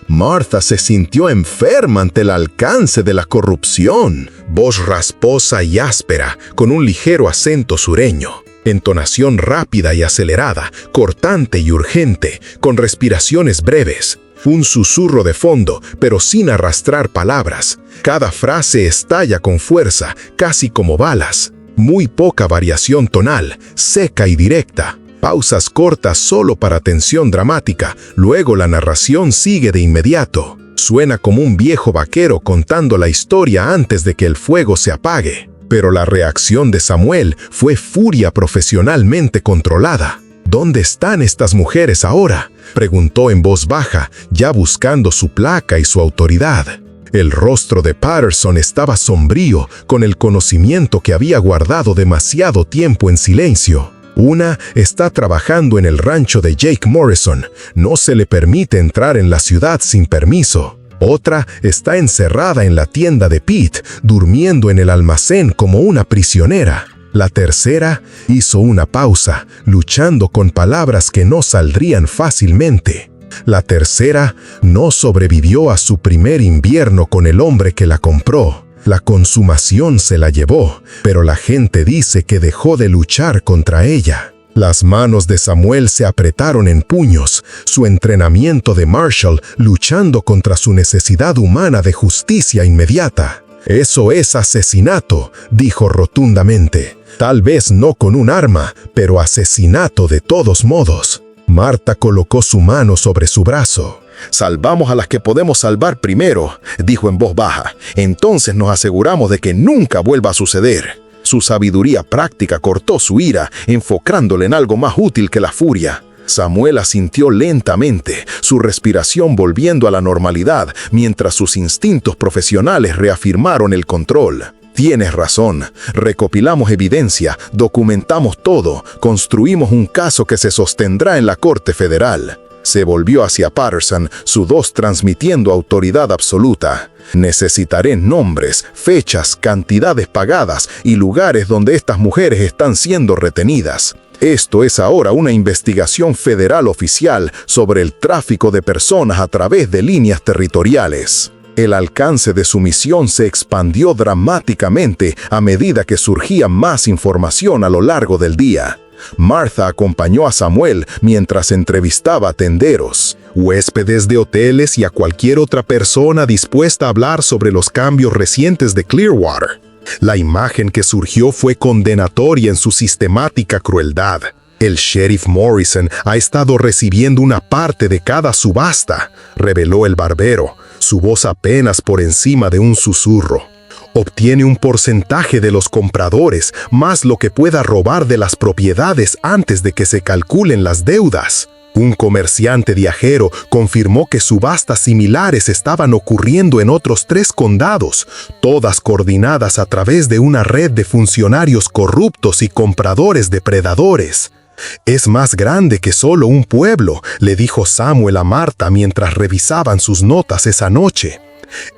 Martha se sintió enferma ante el alcance de la corrupción. Voz rasposa y áspera, con un ligero acento sureño. Entonación rápida y acelerada, cortante y urgente, con respiraciones breves. Un susurro de fondo, pero sin arrastrar palabras. Cada frase estalla con fuerza, casi como balas. Muy poca variación tonal, seca y directa. Pausas cortas solo para tensión dramática, luego la narración sigue de inmediato. Suena como un viejo vaquero contando la historia antes de que el fuego se apague. Pero la reacción de Samuel fue furia profesionalmente controlada. «¿Dónde están estas mujeres ahora?», preguntó en voz baja, ya buscando su placa y su autoridad. El rostro de Patterson estaba sombrío, con el conocimiento que había guardado demasiado tiempo en silencio. Una está trabajando en el rancho de Jake Morrison. No se le permite entrar en la ciudad sin permiso. Otra está encerrada en la tienda de Pete, durmiendo en el almacén como una prisionera. La tercera hizo una pausa, luchando con palabras que no saldrían fácilmente. La tercera no sobrevivió a su primer invierno con el hombre que la compró. La consumación se la llevó, pero la gente dice que dejó de luchar contra ella. Las manos de Samuel se apretaron en puños, su entrenamiento de Marshall luchando contra su necesidad humana de justicia inmediata. «Eso es asesinato», dijo rotundamente. «Tal vez no con un arma, pero asesinato de todos modos». Martha colocó su mano sobre su brazo. «Salvamos a las que podemos salvar primero», dijo en voz baja. «Entonces nos aseguramos de que nunca vuelva a suceder». Su sabiduría práctica cortó su ira, enfocándole en algo más útil que la furia. Samuel asintió lentamente, su respiración volviendo a la normalidad, mientras sus instintos profesionales reafirmaron el control. «Tienes razón. Recopilamos evidencia, documentamos todo, construimos un caso que se sostendrá en la Corte Federal». Se volvió hacia Patterson, su voz transmitiendo autoridad absoluta. Necesitaré nombres, fechas, cantidades pagadas y lugares donde estas mujeres están siendo retenidas. Esto es ahora una investigación federal oficial sobre el tráfico de personas a través de líneas territoriales. El alcance de su misión se expandió dramáticamente a medida que surgía más información a lo largo del día. Martha acompañó a Samuel mientras entrevistaba a tenderos, huéspedes de hoteles y a cualquier otra persona dispuesta a hablar sobre los cambios recientes de Clearwater. La imagen que surgió fue condenatoria en su sistemática crueldad. El sheriff Morrison ha estado recibiendo una parte de cada subasta, reveló el barbero, su voz apenas por encima de un susurro. Obtiene un porcentaje de los compradores, más lo que pueda robar de las propiedades antes de que se calculen las deudas. Un comerciante viajero confirmó que subastas similares estaban ocurriendo en otros 3 condados, todas coordinadas a través de una red de funcionarios corruptos y compradores depredadores. «Es más grande que solo un pueblo», le dijo Samuel a Martha mientras revisaban sus notas esa noche.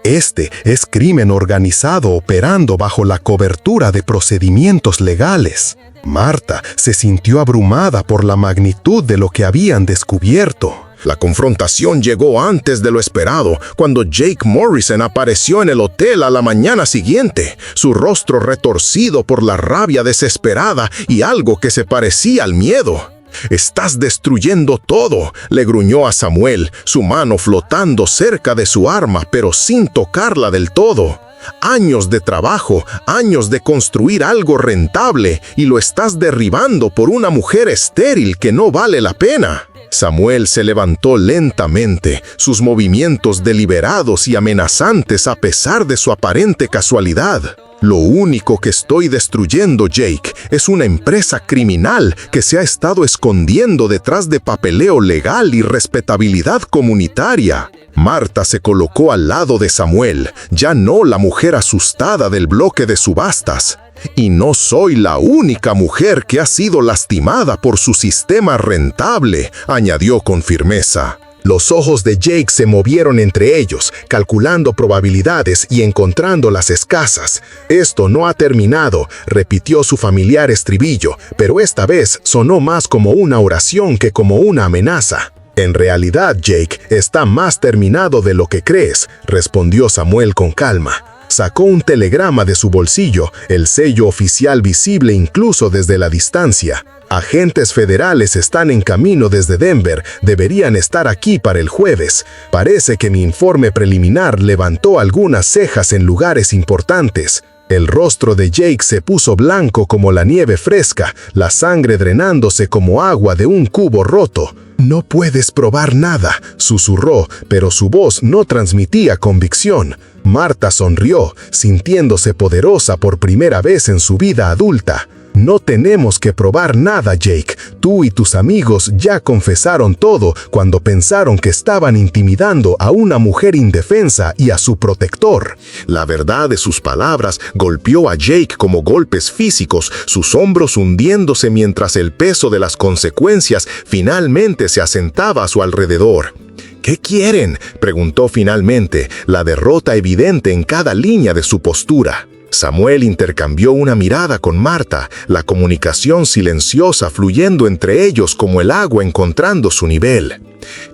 «Este es crimen organizado operando bajo la cobertura de procedimientos legales». Martha se sintió abrumada por la magnitud de lo que habían descubierto. La confrontación llegó antes de lo esperado, cuando Jake Morrison apareció en el hotel a la mañana siguiente, su rostro retorcido por la rabia desesperada y algo que se parecía al miedo. «Estás destruyendo todo», le gruñó a Samuel, su mano flotando cerca de su arma, pero sin tocarla del todo. «Años de trabajo, años de construir algo rentable, y lo estás derribando por una mujer estéril que no vale la pena». Samuel se levantó lentamente, sus movimientos deliberados y amenazantes a pesar de su aparente casualidad. «Lo único que estoy destruyendo, Jake, es una empresa criminal que se ha estado escondiendo detrás de papeleo legal y respetabilidad comunitaria». Martha se colocó al lado de Samuel, ya no la mujer asustada del bloque de subastas. «Y no soy la única mujer que ha sido lastimada por su sistema rentable», añadió con firmeza. Los ojos de Jake se movieron entre ellos, calculando probabilidades y encontrándolas escasas. «Esto no ha terminado», repitió su familiar estribillo, pero esta vez sonó más como una oración que como una amenaza. «En realidad, Jake, está más terminado de lo que crees», respondió Samuel con calma. Sacó un telegrama de su bolsillo, el sello oficial visible incluso desde la distancia. «Agentes federales están en camino desde Denver, deberían estar aquí para el jueves. Parece que mi informe preliminar levantó algunas cejas en lugares importantes». El rostro de Jake se puso blanco como la nieve fresca, la sangre drenándose como agua de un cubo roto. «No puedes probar nada», susurró, pero su voz no transmitía convicción. Martha sonrió, sintiéndose poderosa por primera vez en su vida adulta. «No tenemos que probar nada, Jake. Tú y tus amigos ya confesaron todo cuando pensaron que estaban intimidando a una mujer indefensa y a su protector». La verdad de sus palabras golpeó a Jake como golpes físicos, sus hombros hundiéndose mientras el peso de las consecuencias finalmente se asentaba a su alrededor. «¿Qué quieren?», preguntó finalmente, la derrota evidente en cada línea de su postura. Samuel intercambió una mirada con Martha, la comunicación silenciosa fluyendo entre ellos como el agua encontrando su nivel.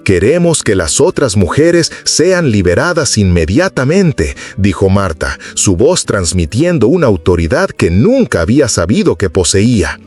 «Queremos que las otras mujeres sean liberadas inmediatamente», dijo Martha, su voz transmitiendo una autoridad que nunca había sabido que poseía.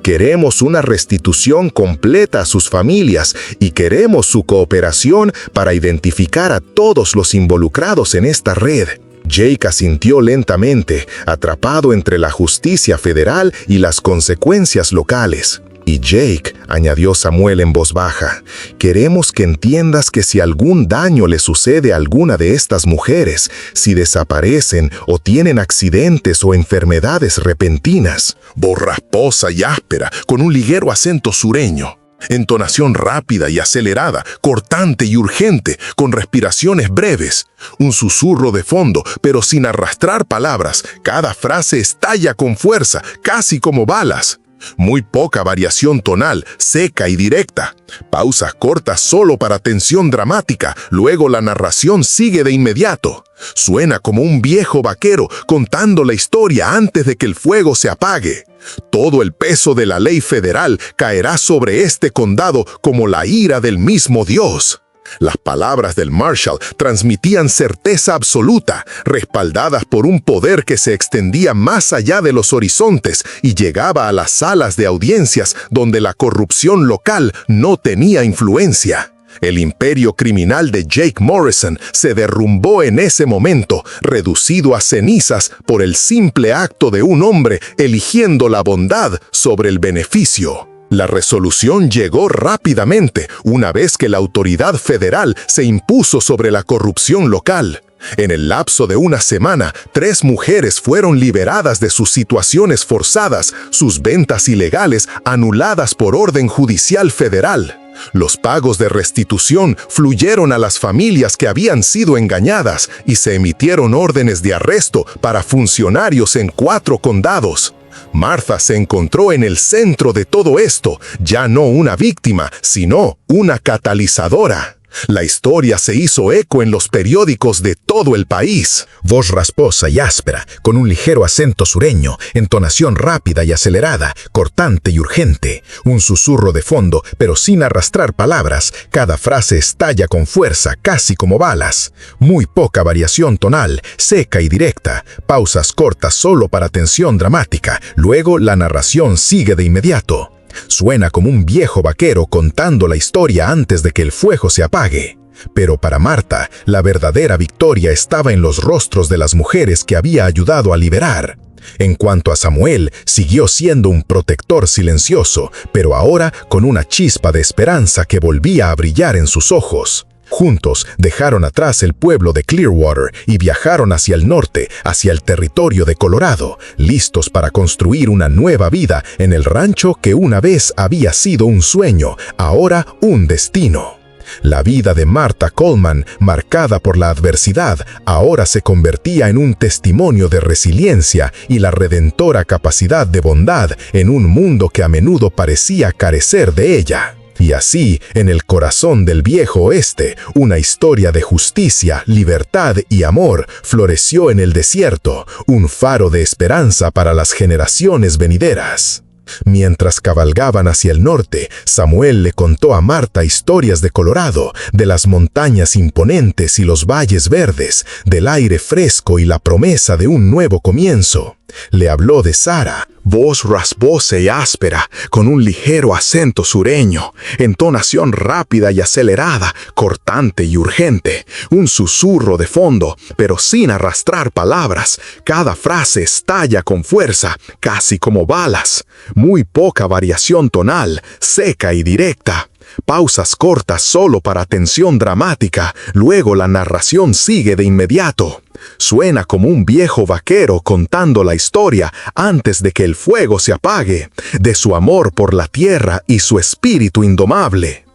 «Queremos una restitución completa a sus familias y queremos su cooperación para identificar a todos los involucrados en esta red». Jake asintió lentamente, atrapado entre la justicia federal y las consecuencias locales. «Y Jake», añadió Samuel en voz baja, «queremos que entiendas que si algún daño le sucede a alguna de estas mujeres, si desaparecen o tienen accidentes o enfermedades repentinas». Voz rasposa y áspera, con un ligero acento sureño. Entonación rápida y acelerada, cortante y urgente, con respiraciones breves. Un susurro de fondo, pero sin arrastrar palabras. Cada frase estalla con fuerza, casi como balas. Muy poca variación tonal, seca y directa. Pausas cortas solo para tensión dramática, luego la narración sigue de inmediato. Suena como un viejo vaquero contando la historia antes de que el fuego se apague. Todo el peso de la ley federal caerá sobre este condado como la ira del mismo Dios. Las palabras del Marshal transmitían certeza absoluta, respaldadas por un poder que se extendía más allá de los horizontes y llegaba a las salas de audiencias donde la corrupción local no tenía influencia. El imperio criminal de Jake Morrison se derrumbó en ese momento, reducido a cenizas por el simple acto de un hombre eligiendo la bondad sobre el beneficio. La resolución llegó rápidamente una vez que la autoridad federal se impuso sobre la corrupción local. En el lapso de una semana, 3 mujeres fueron liberadas de sus situaciones forzadas, sus ventas ilegales anuladas por orden judicial federal. Los pagos de restitución fluyeron a las familias que habían sido engañadas y se emitieron órdenes de arresto para funcionarios en 4 condados. Martha se encontró en el centro de todo esto, ya no una víctima, sino una catalizadora. La historia se hizo eco en los periódicos de todo el país. Voz rasposa y áspera, con un ligero acento sureño, entonación rápida y acelerada, cortante y urgente. Un susurro de fondo, pero sin arrastrar palabras. Cada frase estalla con fuerza, casi como balas. Muy poca variación tonal, seca y directa. Pausas cortas solo para tensión dramática. Luego la narración sigue de inmediato. Suena como un viejo vaquero contando la historia antes de que el fuego se apague. Pero para Martha, la verdadera victoria estaba en los rostros de las mujeres que había ayudado a liberar. En cuanto a Samuel, siguió siendo un protector silencioso, pero ahora con una chispa de esperanza que volvía a brillar en sus ojos. Juntos dejaron atrás el pueblo de Clearwater y viajaron hacia el norte, hacia el territorio de Colorado, listos para construir una nueva vida en el rancho que una vez había sido un sueño, ahora un destino. La vida de Martha Coleman, marcada por la adversidad, ahora se convertía en un testimonio de resiliencia y la redentora capacidad de bondad en un mundo que a menudo parecía carecer de ella. Y así, en el corazón del viejo oeste, una historia de justicia, libertad y amor floreció en el desierto, un faro de esperanza para las generaciones venideras. Mientras cabalgaban hacia el norte, Samuel le contó a Martha historias de Colorado, de las montañas imponentes y los valles verdes, del aire fresco y la promesa de un nuevo comienzo. Le habló de Sara, voz rasposa y áspera, con un ligero acento sureño, entonación rápida y acelerada, cortante y urgente, un susurro de fondo, pero sin arrastrar palabras. Cada frase estalla con fuerza, casi como balas. Muy poca variación tonal, seca y directa. Pausas cortas solo para tensión dramática, luego la narración sigue de inmediato. Suena como un viejo vaquero contando la historia antes de que el fuego se apague, de su amor por la tierra y su espíritu indomable.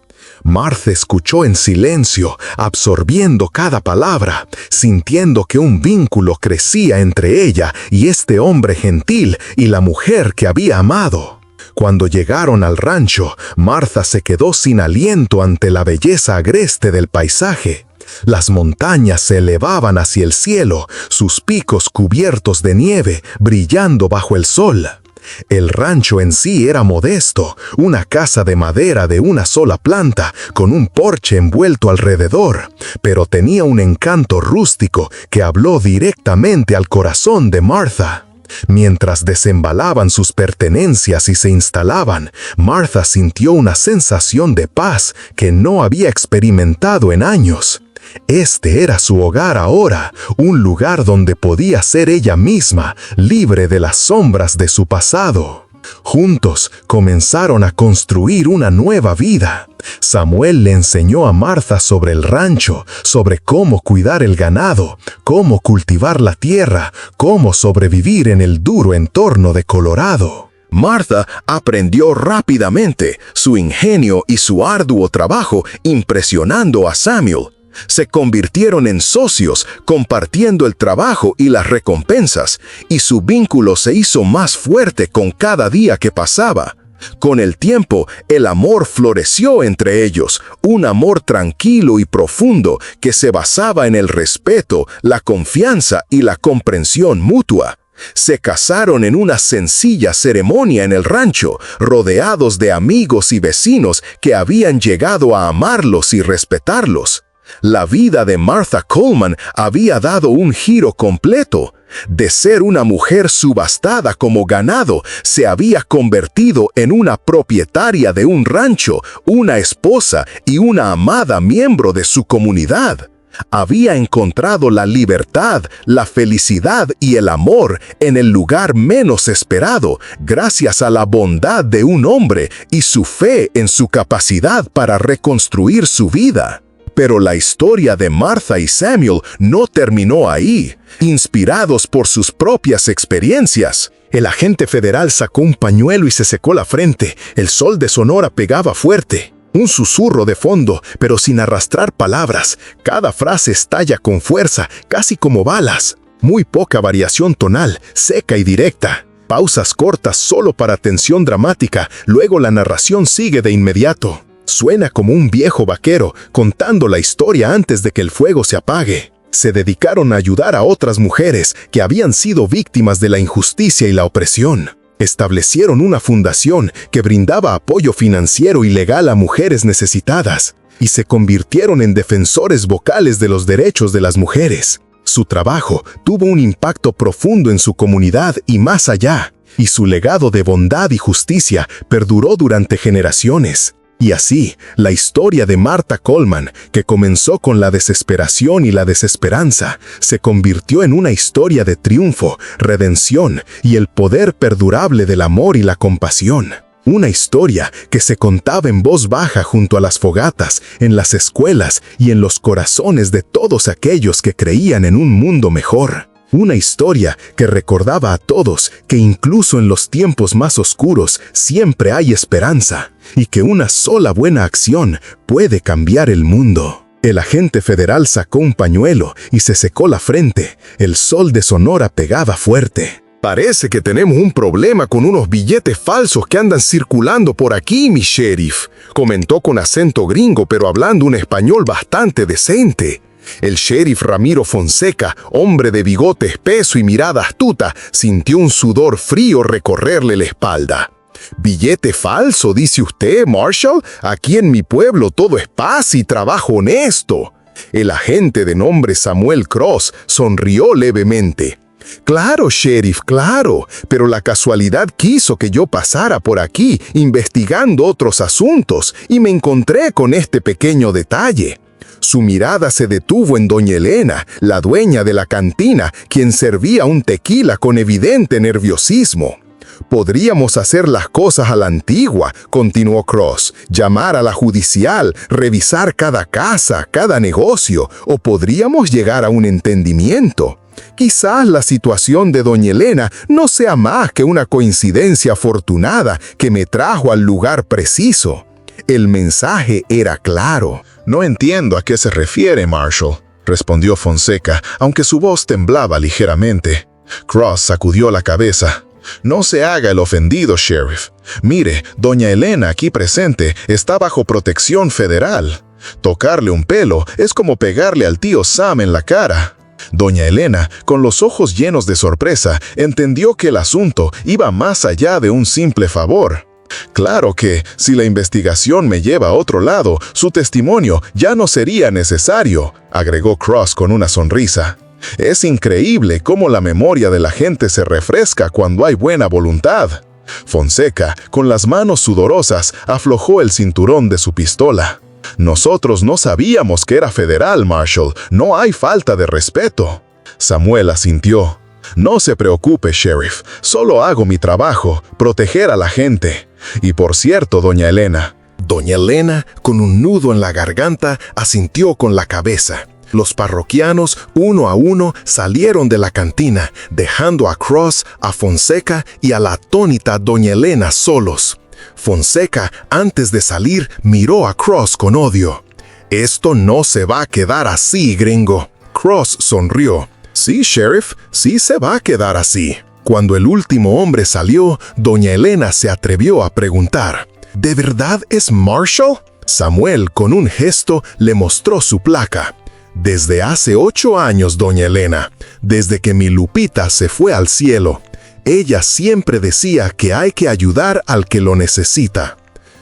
Martha escuchó en silencio, absorbiendo cada palabra, sintiendo que un vínculo crecía entre ella y este hombre gentil y la mujer que había amado. Cuando llegaron al rancho, Martha se quedó sin aliento ante la belleza agreste del paisaje. Las montañas se elevaban hacia el cielo, sus picos cubiertos de nieve, brillando bajo el sol. El rancho en sí era modesto, una casa de madera de una sola planta, con un porche envuelto alrededor, pero tenía un encanto rústico que habló directamente al corazón de Martha. Mientras desembalaban sus pertenencias y se instalaban, Martha sintió una sensación de paz que no había experimentado en años. Este era su hogar ahora, un lugar donde podía ser ella misma, libre de las sombras de su pasado. Juntos comenzaron a construir una nueva vida. Samuel le enseñó a Martha sobre el rancho, sobre cómo cuidar el ganado, cómo cultivar la tierra, cómo sobrevivir en el duro entorno de Colorado. Martha aprendió rápidamente, su ingenio y su arduo trabajo impresionando a Samuel. Se convirtieron en socios, compartiendo el trabajo y las recompensas, y su vínculo se hizo más fuerte con cada día que pasaba. Con el tiempo, el amor floreció entre ellos, un amor tranquilo y profundo que se basaba en el respeto, la confianza y la comprensión mutua. Se casaron en una sencilla ceremonia en el rancho, rodeados de amigos y vecinos que habían llegado a amarlos y respetarlos. La vida de Martha Coleman había dado un giro completo. De ser una mujer subastada como ganado, se había convertido en una propietaria de un rancho, una esposa y una amada miembro de su comunidad. Había encontrado la libertad, la felicidad y el amor en el lugar menos esperado, gracias a la bondad de un hombre y su fe en su capacidad para reconstruir su vida. Pero la historia de Martha y Samuel no terminó ahí. Inspirados por sus propias experiencias, el agente federal sacó un pañuelo y se secó la frente. El sol de Sonora pegaba fuerte. Un susurro de fondo, pero sin arrastrar palabras. Cada frase estalla con fuerza, casi como balas. Muy poca variación tonal, seca y directa. Pausas cortas solo para tensión dramática, luego la narración sigue de inmediato. Suena como un viejo vaquero contando la historia antes de que el fuego se apague. Se dedicaron a ayudar a otras mujeres que habían sido víctimas de la injusticia y la opresión. Establecieron una fundación que brindaba apoyo financiero y legal a mujeres necesitadas, y se convirtieron en defensores vocales de los derechos de las mujeres. Su trabajo tuvo un impacto profundo en su comunidad y más allá, y su legado de bondad y justicia perduró durante generaciones. Y así, la historia de Martha Coleman, que comenzó con la desesperación y la desesperanza, se convirtió en una historia de triunfo, redención y el poder perdurable del amor y la compasión. Una historia que se contaba en voz baja junto a las fogatas, en las escuelas y en los corazones de todos aquellos que creían en un mundo mejor. Una historia que recordaba a todos que incluso en los tiempos más oscuros siempre hay esperanza y que una sola buena acción puede cambiar el mundo. El agente federal sacó un pañuelo y se secó la frente. El sol de Sonora pegaba fuerte. Parece que tenemos un problema con unos billetes falsos que andan circulando por aquí, mi sheriff, comentó con acento gringo pero hablando un español bastante decente. El sheriff Ramiro Fonseca, hombre de bigote espeso y mirada astuta, sintió un sudor frío recorrerle la espalda. «¿Billete falso, dice usted, Marshall? Aquí en mi pueblo todo es paz y trabajo honesto». El agente de nombre Samuel Cross sonrió levemente. «Claro, sheriff, claro, pero la casualidad quiso que yo pasara por aquí investigando otros asuntos y me encontré con este pequeño detalle». Su mirada se detuvo en doña Elena, la dueña de la cantina, quien servía un tequila con evidente nerviosismo. «Podríamos hacer las cosas a la antigua», continuó Cross, «llamar a la judicial, revisar cada casa, cada negocio, o podríamos llegar a un entendimiento. Quizás la situación de doña Elena no sea más que una coincidencia afortunada que me trajo al lugar preciso». El mensaje era claro. «No entiendo a qué se refiere, Marshall», respondió Fonseca, aunque su voz temblaba ligeramente. Cross sacudió la cabeza. «No se haga el ofendido, sheriff. Mire, doña Elena aquí presente está bajo protección federal. Tocarle un pelo es como pegarle al tío Sam en la cara». Doña Elena, con los ojos llenos de sorpresa, entendió que el asunto iba más allá de un simple favor. «Claro que, si la investigación me lleva a otro lado, su testimonio ya no sería necesario», agregó Cross con una sonrisa. «Es increíble cómo la memoria de la gente se refresca cuando hay buena voluntad». Fonseca, con las manos sudorosas, aflojó el cinturón de su pistola. «Nosotros no sabíamos que era federal, Marshall. No hay falta de respeto». Samuel asintió. «No se preocupe, sheriff. Solo hago mi trabajo, proteger a la gente. Y por cierto, doña Elena». Doña Elena, con un nudo en la garganta, asintió con la cabeza. Los parroquianos, uno a uno, salieron de la cantina, dejando a Cross, a Fonseca y a la atónita doña Elena solos. Fonseca, antes de salir, miró a Cross con odio. Esto no se va a quedar así, gringo. Cross sonrió. Sí, sheriff, sí se va a quedar así. Cuando el último hombre salió, doña Elena se atrevió a preguntar, ¿de verdad es Marshall? Samuel, con un gesto, le mostró su placa. Desde hace 8 años, doña Elena, desde que mi Lupita se fue al cielo. Ella siempre decía que hay que ayudar al que lo necesita.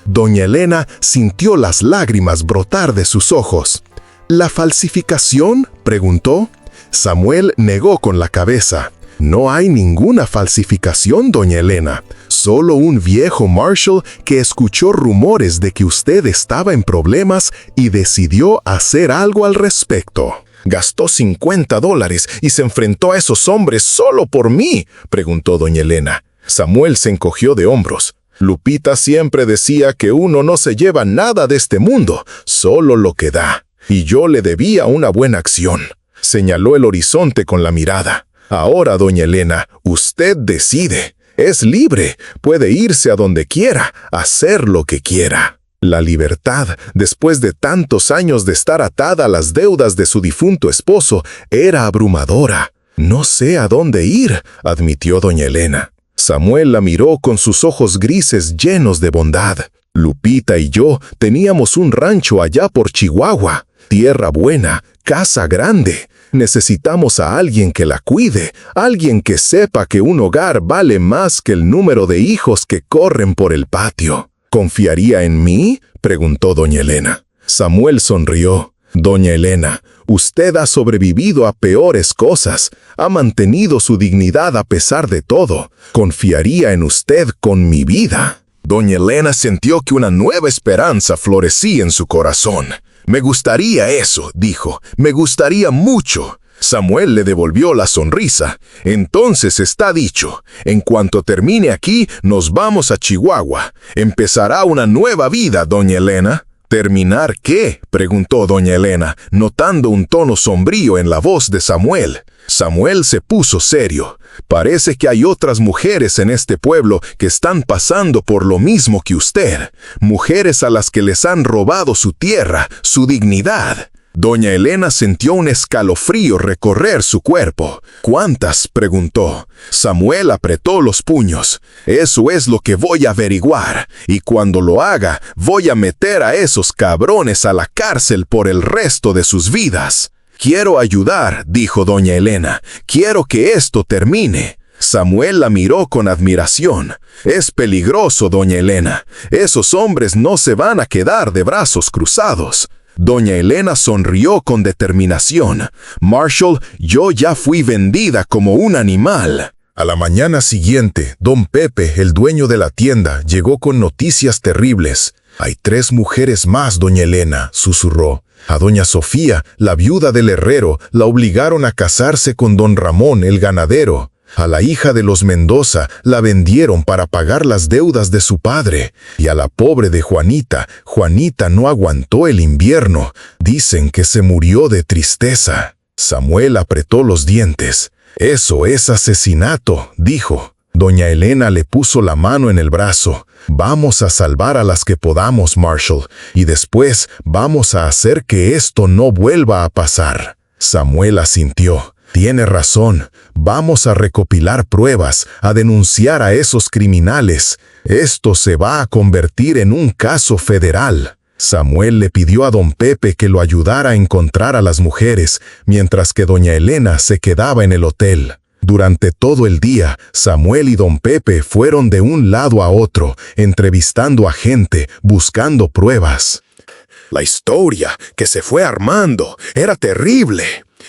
Doña Elena sintió las lágrimas brotar de sus ojos. ¿La falsificación?, preguntó. Samuel negó con la cabeza. No hay ninguna falsificación, doña Elena. Solo un viejo Marshall que escuchó rumores de que usted estaba en problemas y decidió hacer algo al respecto. ¿Gastó $50 y se enfrentó a esos hombres solo por mí?, preguntó doña Elena. Samuel se encogió de hombros. Lupita siempre decía que uno no se lleva nada de este mundo, solo lo que da. Y yo le debía una buena acción. Señaló el horizonte con la mirada. Ahora, doña Elena, usted decide. Es libre, puede irse a donde quiera, hacer lo que quiera. La libertad, después de tantos años de estar atada a las deudas de su difunto esposo, era abrumadora. No sé a dónde ir, admitió doña Elena. Samuel la miró con sus ojos grises llenos de bondad. Lupita y yo teníamos un rancho allá por Chihuahua. Tierra buena, casa grande. Necesitamos a alguien que la cuide, alguien que sepa que un hogar vale más que el número de hijos que corren por el patio. ¿Confiaría en mí?, preguntó doña Elena. Samuel sonrió. Doña Elena, usted ha sobrevivido a peores cosas. Ha mantenido su dignidad a pesar de todo. Confiaría en usted con mi vida. Doña Elena sintió que una nueva esperanza florecía en su corazón. Me gustaría eso, dijo. Me gustaría mucho. Samuel le devolvió la sonrisa. Entonces está dicho. En cuanto termine aquí, nos vamos a Chihuahua. Empezará una nueva vida, doña Elena. ¿Terminar qué?, preguntó doña Elena, notando un tono sombrío en la voz de Samuel. Samuel se puso serio. Parece que hay otras mujeres en este pueblo que están pasando por lo mismo que usted. Mujeres a las que les han robado su tierra, su dignidad. Doña Elena sintió un escalofrío recorrer su cuerpo. ¿Cuántas?, preguntó. Samuel apretó los puños. Eso es lo que voy a averiguar, y cuando lo haga, voy a meter a esos cabrones a la cárcel por el resto de sus vidas. Quiero ayudar, dijo doña Elena. Quiero que esto termine. Samuel la miró con admiración. Es peligroso, doña Elena. Esos hombres no se van a quedar de brazos cruzados. Doña Elena sonrió con determinación. Marshall, yo ya fui vendida como un animal. A la mañana siguiente, don Pepe, el dueño de la tienda, llegó con noticias terribles. Hay 3 mujeres más, doña Elena, susurró. A doña Sofía, la viuda del herrero, la obligaron a casarse con don Ramón, el ganadero. A la hija de los Mendoza la vendieron para pagar las deudas de su padre. Y a la pobre de Juanita, Juanita no aguantó el invierno. Dicen que se murió de tristeza. Samuel apretó los dientes. Eso es asesinato, dijo. Doña Elena le puso la mano en el brazo. Vamos a salvar a las que podamos, Marshall, y después vamos a hacer que esto no vuelva a pasar. Samuel asintió. Tiene razón. Vamos a recopilar pruebas, a denunciar a esos criminales. Esto se va a convertir en un caso federal. Samuel le pidió a don Pepe que lo ayudara a encontrar a las mujeres, mientras que doña Elena se quedaba en el hotel. Durante todo el día, Samuel y don Pepe fueron de un lado a otro, entrevistando a gente, buscando pruebas. La historia que se fue armando era terrible.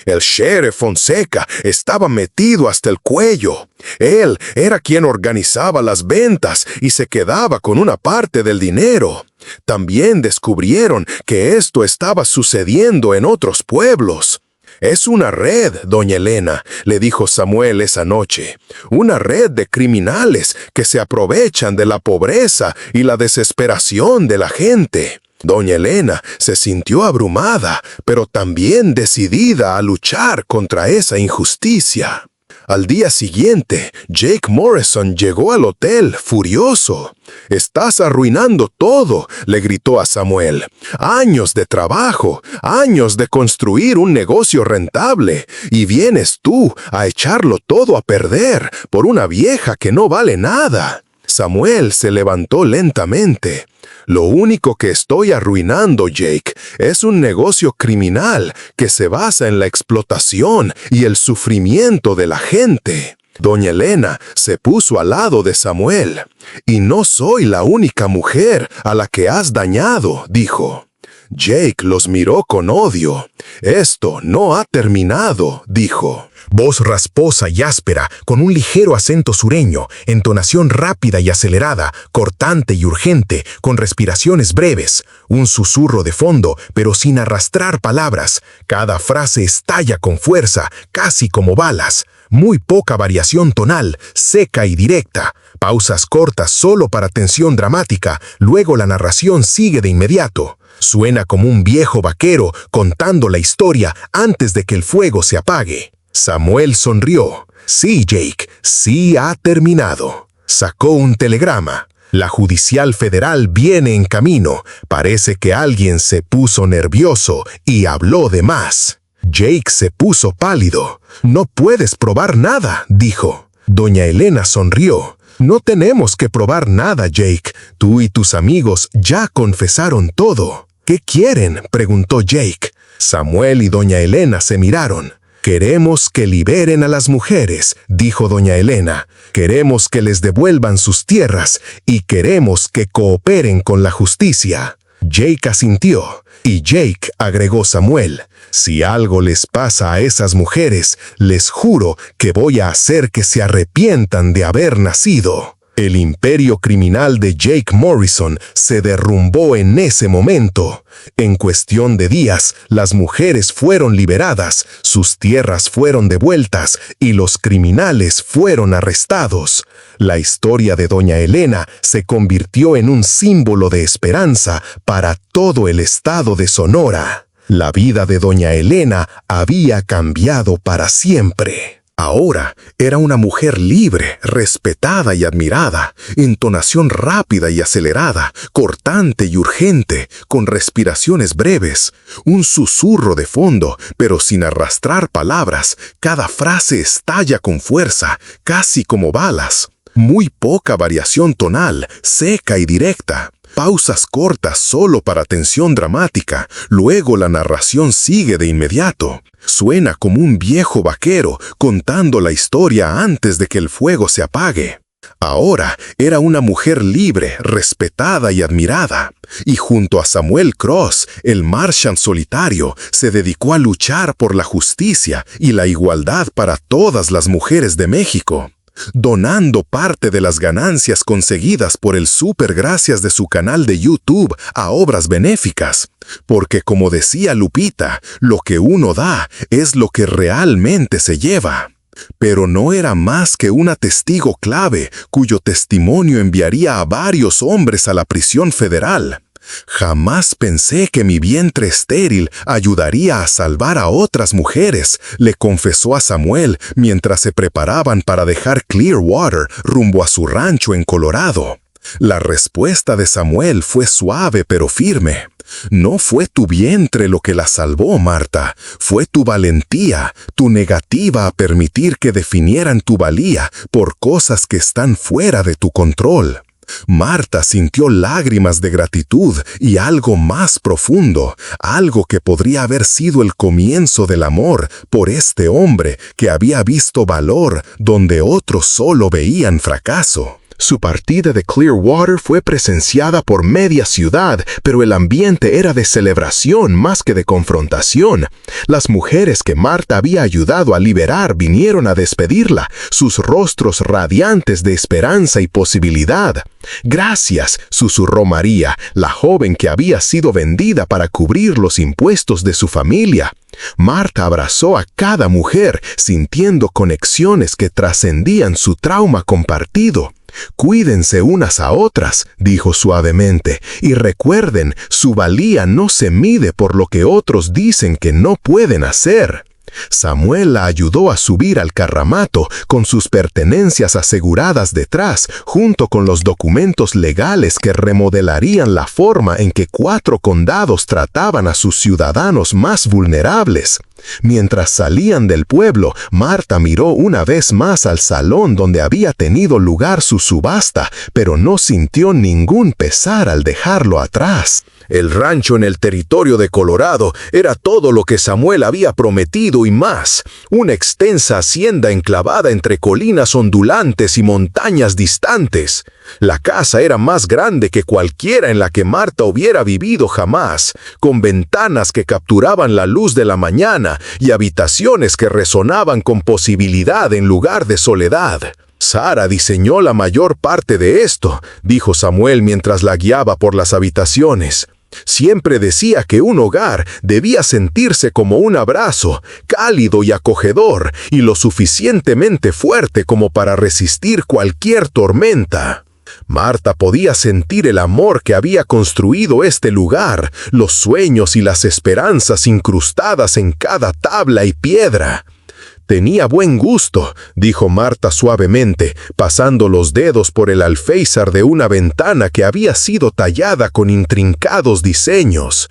El sheriff Fonseca estaba metido hasta el cuello. Él era quien organizaba las ventas y se quedaba con una parte del dinero. También descubrieron que esto estaba sucediendo en otros pueblos. Es una red, doña Elena, le dijo Samuel esa noche. Una red de criminales que se aprovechan de la pobreza y la desesperación de la gente. Doña Elena se sintió abrumada, pero también decidida a luchar contra esa injusticia. Al día siguiente, Jake Morrison llegó al hotel, furioso. «Estás arruinando todo», le gritó a Samuel. «Años de trabajo, años de construir un negocio rentable, y vienes tú a echarlo todo a perder por una vieja que no vale nada». Samuel se levantó lentamente. «Lo único que estoy arruinando, Jake, es un negocio criminal que se basa en la explotación y el sufrimiento de la gente». Doña Elena se puso al lado de Samuel. «Y no soy la única mujer a la que has dañado», dijo. Jake los miró con odio. «Esto no ha terminado», dijo. Voz rasposa y áspera, con un ligero acento sureño, entonación rápida y acelerada, cortante y urgente, con respiraciones breves, un susurro de fondo, pero sin arrastrar palabras. Cada frase estalla con fuerza, casi como balas. Muy poca variación tonal, seca y directa. Pausas cortas solo para tensión dramática, luego la narración sigue de inmediato. Suena como un viejo vaquero contando la historia antes de que el fuego se apague. Samuel sonrió. «Sí, Jake, sí ha terminado». Sacó un telegrama. «La Judicial Federal viene en camino. Parece que alguien se puso nervioso y habló de más». Jake se puso pálido. «No puedes probar nada», dijo. Doña Elena sonrió. «No tenemos que probar nada, Jake. Tú y tus amigos ya confesaron todo». «¿Qué quieren?», preguntó Jake. Samuel y doña Elena se miraron. «Queremos que liberen a las mujeres», dijo doña Elena. «Queremos que les devuelvan sus tierras y queremos que cooperen con la justicia». Jake asintió, y Jake agregó Samuel. «Si algo les pasa a esas mujeres, les juro que voy a hacer que se arrepientan de haber nacido». El imperio criminal de Jake Morrison se derrumbó en ese momento. En cuestión de días, las mujeres fueron liberadas, sus tierras fueron devueltas y los criminales fueron arrestados. La historia de doña Elena se convirtió en un símbolo de esperanza para todo el estado de Sonora. La vida de doña Elena había cambiado para siempre. Ahora era una mujer libre, respetada y admirada, entonación rápida y acelerada, cortante y urgente, con respiraciones breves, un susurro de fondo, pero sin arrastrar palabras. Cada frase estalla con fuerza, casi como balas. Muy poca variación tonal, seca y directa. Pausas cortas solo para tensión dramática, luego la narración sigue de inmediato. Suena como un viejo vaquero contando la historia antes de que el fuego se apague. Ahora era una mujer libre, respetada y admirada, y junto a Samuel Cross, el marshal solitario, se dedicó a luchar por la justicia y la igualdad para todas las mujeres de México, donando parte de las ganancias conseguidas por el super gracias de su canal de YouTube a obras benéficas. Porque como decía Lupita, lo que uno da es lo que realmente se lleva. Pero no era más que una testigo clave cuyo testimonio enviaría a varios hombres a la prisión federal. «Jamás pensé que mi vientre estéril ayudaría a salvar a otras mujeres», le confesó a Samuel mientras se preparaban para dejar Clearwater rumbo a su rancho en Colorado. La respuesta de Samuel fue suave pero firme. «No fue tu vientre lo que la salvó, Marta. Fue tu valentía, tu negativa a permitir que definieran tu valía por cosas que están fuera de tu control». Marta sintió lágrimas de gratitud y algo más profundo, algo que podría haber sido el comienzo del amor por este hombre que había visto valor donde otros solo veían fracaso. Su partida de Clearwater fue presenciada por media ciudad, pero el ambiente era de celebración más que de confrontación. Las mujeres que Marta había ayudado a liberar vinieron a despedirla, sus rostros radiantes de esperanza y posibilidad. «Gracias», susurró María, la joven que había sido vendida para cubrir los impuestos de su familia. Marta abrazó a cada mujer, sintiendo conexiones que trascendían su trauma compartido. «Cuídense unas a otras», dijo suavemente, «y recuerden, su valía no se mide por lo que otros dicen que no pueden hacer». Samuel la ayudó a subir al carramato con sus pertenencias aseguradas detrás, junto con los documentos legales que remodelarían la forma en que 4 condados trataban a sus ciudadanos más vulnerables. Mientras salían del pueblo, Marta miró una vez más al salón donde había tenido lugar su subasta, pero no sintió ningún pesar al dejarlo atrás. El rancho en el territorio de Colorado era todo lo que Samuel había prometido y más, una extensa hacienda enclavada entre colinas ondulantes y montañas distantes. La casa era más grande que cualquiera en la que Marta hubiera vivido jamás, con ventanas que capturaban la luz de la mañana y habitaciones que resonaban con posibilidad en lugar de soledad. Sara diseñó la mayor parte de esto, dijo Samuel mientras la guiaba por las habitaciones. Siempre decía que un hogar debía sentirse como un abrazo, cálido y acogedor, y lo suficientemente fuerte como para resistir cualquier tormenta. Marta podía sentir el amor que había construido este lugar, los sueños y las esperanzas incrustadas en cada tabla y piedra. Tenía buen gusto, dijo Marta suavemente, pasando los dedos por el alféizar de una ventana que había sido tallada con intrincados diseños.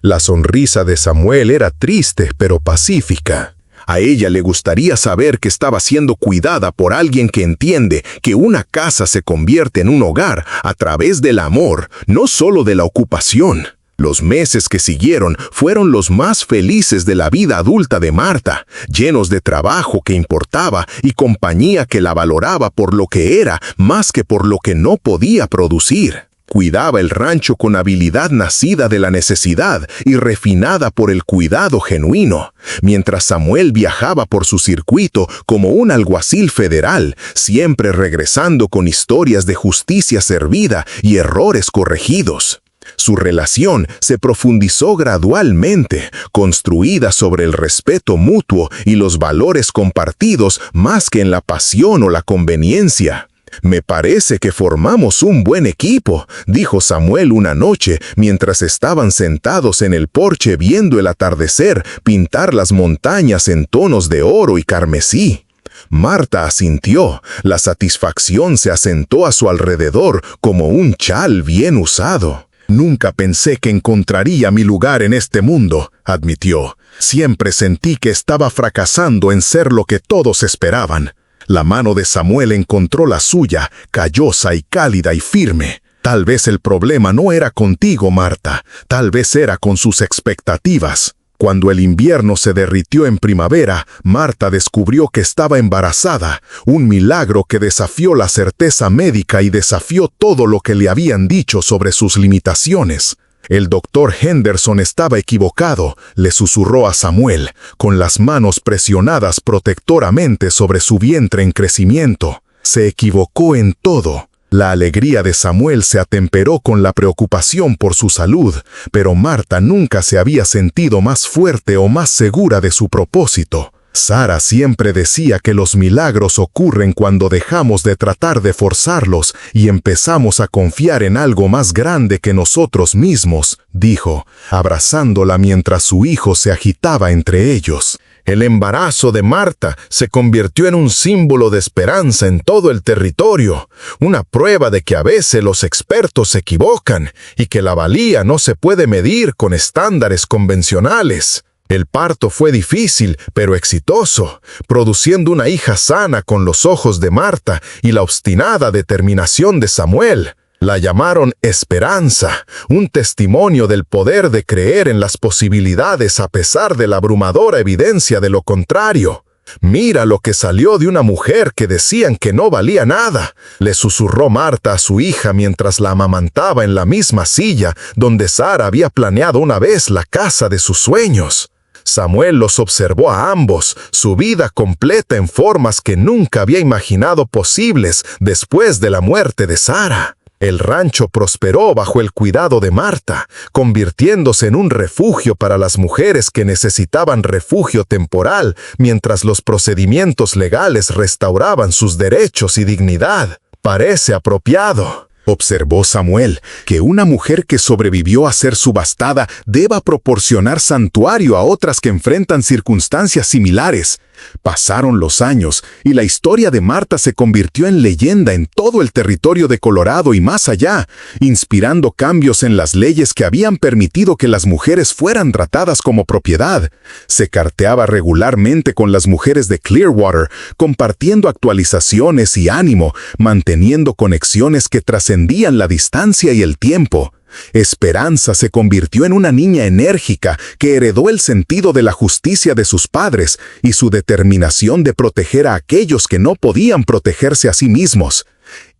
La sonrisa de Samuel era triste pero pacífica. A ella le gustaría saber que estaba siendo cuidada por alguien que entiende que una casa se convierte en un hogar a través del amor, no solo de la ocupación. Los meses que siguieron fueron los más felices de la vida adulta de Marta, llenos de trabajo que importaba y compañía que la valoraba por lo que era más que por lo que no podía producir. Cuidaba el rancho con habilidad nacida de la necesidad y refinada por el cuidado genuino, mientras Samuel viajaba por su circuito como un alguacil federal, siempre regresando con historias de justicia servida y errores corregidos. Su relación se profundizó gradualmente, construida sobre el respeto mutuo y los valores compartidos más que en la pasión o la conveniencia. «Me parece que formamos un buen equipo», dijo Samuel una noche mientras estaban sentados en el porche viendo el atardecer pintar las montañas en tonos de oro y carmesí. Marta asintió. La satisfacción se asentó a su alrededor como un chal bien usado. «Nunca pensé que encontraría mi lugar en este mundo», admitió. «Siempre sentí que estaba fracasando en ser lo que todos esperaban». La mano de Samuel encontró la suya, callosa y cálida y firme. «Tal vez el problema no era contigo, Marta. Tal vez era con sus expectativas». Cuando el invierno se derritió en primavera, Marta descubrió que estaba embarazada, un milagro que desafió la certeza médica y desafió todo lo que le habían dicho sobre sus limitaciones. El doctor Henderson estaba equivocado, le susurró a Samuel, con las manos presionadas protectoramente sobre su vientre en crecimiento. Se equivocó en todo. La alegría de Samuel se atemperó con la preocupación por su salud, pero Marta nunca se había sentido más fuerte o más segura de su propósito. Sara siempre decía que los milagros ocurren cuando dejamos de tratar de forzarlos y empezamos a confiar en algo más grande que nosotros mismos, dijo, abrazándola mientras su hijo se agitaba entre ellos. El embarazo de Marta se convirtió en un símbolo de esperanza en todo el territorio, una prueba de que a veces los expertos se equivocan y que la valía no se puede medir con estándares convencionales. El parto fue difícil, pero exitoso, produciendo una hija sana con los ojos de Marta y la obstinada determinación de Samuel. La llamaron Esperanza, un testimonio del poder de creer en las posibilidades a pesar de la abrumadora evidencia de lo contrario. «Mira lo que salió de una mujer que decían que no valía nada», le susurró Marta a su hija mientras la amamantaba en la misma silla donde Sara había planeado una vez la casa de sus sueños. Samuel los observó a ambos, su vida completa en formas que nunca había imaginado posibles después de la muerte de Sara. El rancho prosperó bajo el cuidado de Marta, convirtiéndose en un refugio para las mujeres que necesitaban refugio temporal, mientras los procedimientos legales restauraban sus derechos y dignidad. «Parece apropiado». Observó Samuel que una mujer que sobrevivió a ser subastada deba proporcionar santuario a otras que enfrentan circunstancias similares. Pasaron los años y la historia de Marta se convirtió en leyenda en todo el territorio de Colorado y más allá, inspirando cambios en las leyes que habían permitido que las mujeres fueran tratadas como propiedad. Se carteaba regularmente con las mujeres de Clearwater, compartiendo actualizaciones y ánimo, manteniendo conexiones que trascendían la distancia y el tiempo. Esperanza se convirtió en una niña enérgica que heredó el sentido de la justicia de sus padres y su determinación de proteger a aquellos que no podían protegerse a sí mismos.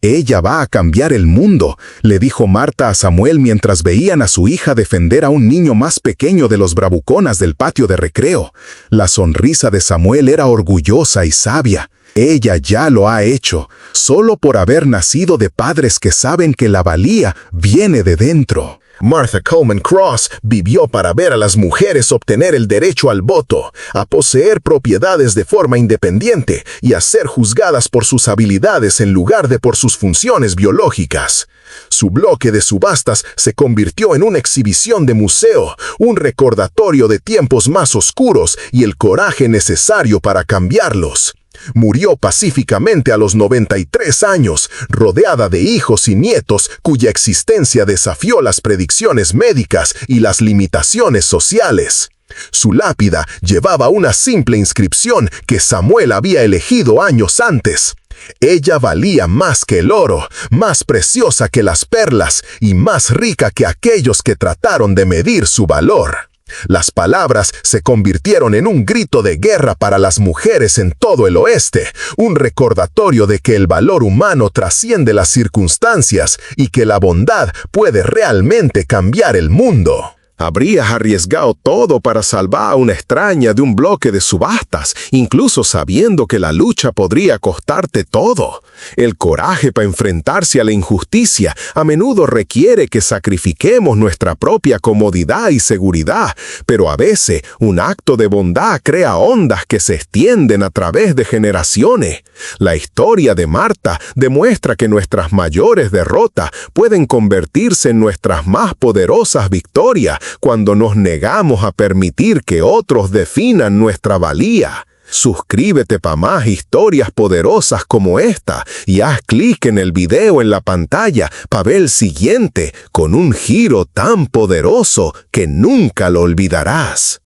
«Ella va a cambiar el mundo», le dijo Marta a Samuel mientras veían a su hija defender a un niño más pequeño de los bravuconas del patio de recreo. La sonrisa de Samuel era orgullosa y sabia. Ella ya lo ha hecho, solo por haber nacido de padres que saben que la valía viene de dentro. Martha Coleman Cross vivió para ver a las mujeres obtener el derecho al voto, a poseer propiedades de forma independiente y a ser juzgadas por sus habilidades en lugar de por sus funciones biológicas. Su bloque de subastas se convirtió en una exhibición de museo, un recordatorio de tiempos más oscuros y el coraje necesario para cambiarlos. Murió pacíficamente a los 93 años, rodeada de hijos y nietos cuya existencia desafió las predicciones médicas y las limitaciones sociales. Su lápida llevaba una simple inscripción que Samuel había elegido años antes. Ella valía más que el oro, más preciosa que las perlas y más rica que aquellos que trataron de medir su valor. Las palabras se convirtieron en un grito de guerra para las mujeres en todo el oeste, un recordatorio de que el valor humano trasciende las circunstancias y que la bondad puede realmente cambiar el mundo. Habrías arriesgado todo para salvar a una extraña de un bloque de subastas, incluso sabiendo que la lucha podría costarte todo. El coraje para enfrentarse a la injusticia a menudo requiere que sacrifiquemos nuestra propia comodidad y seguridad, pero a veces un acto de bondad crea ondas que se extienden a través de generaciones. La historia de Marta demuestra que nuestras mayores derrotas pueden convertirse en nuestras más poderosas victorias cuando nos negamos a permitir que otros definan nuestra valía. Suscríbete para más historias poderosas como esta y haz clic en el video en la pantalla para ver el siguiente con un giro tan poderoso que nunca lo olvidarás.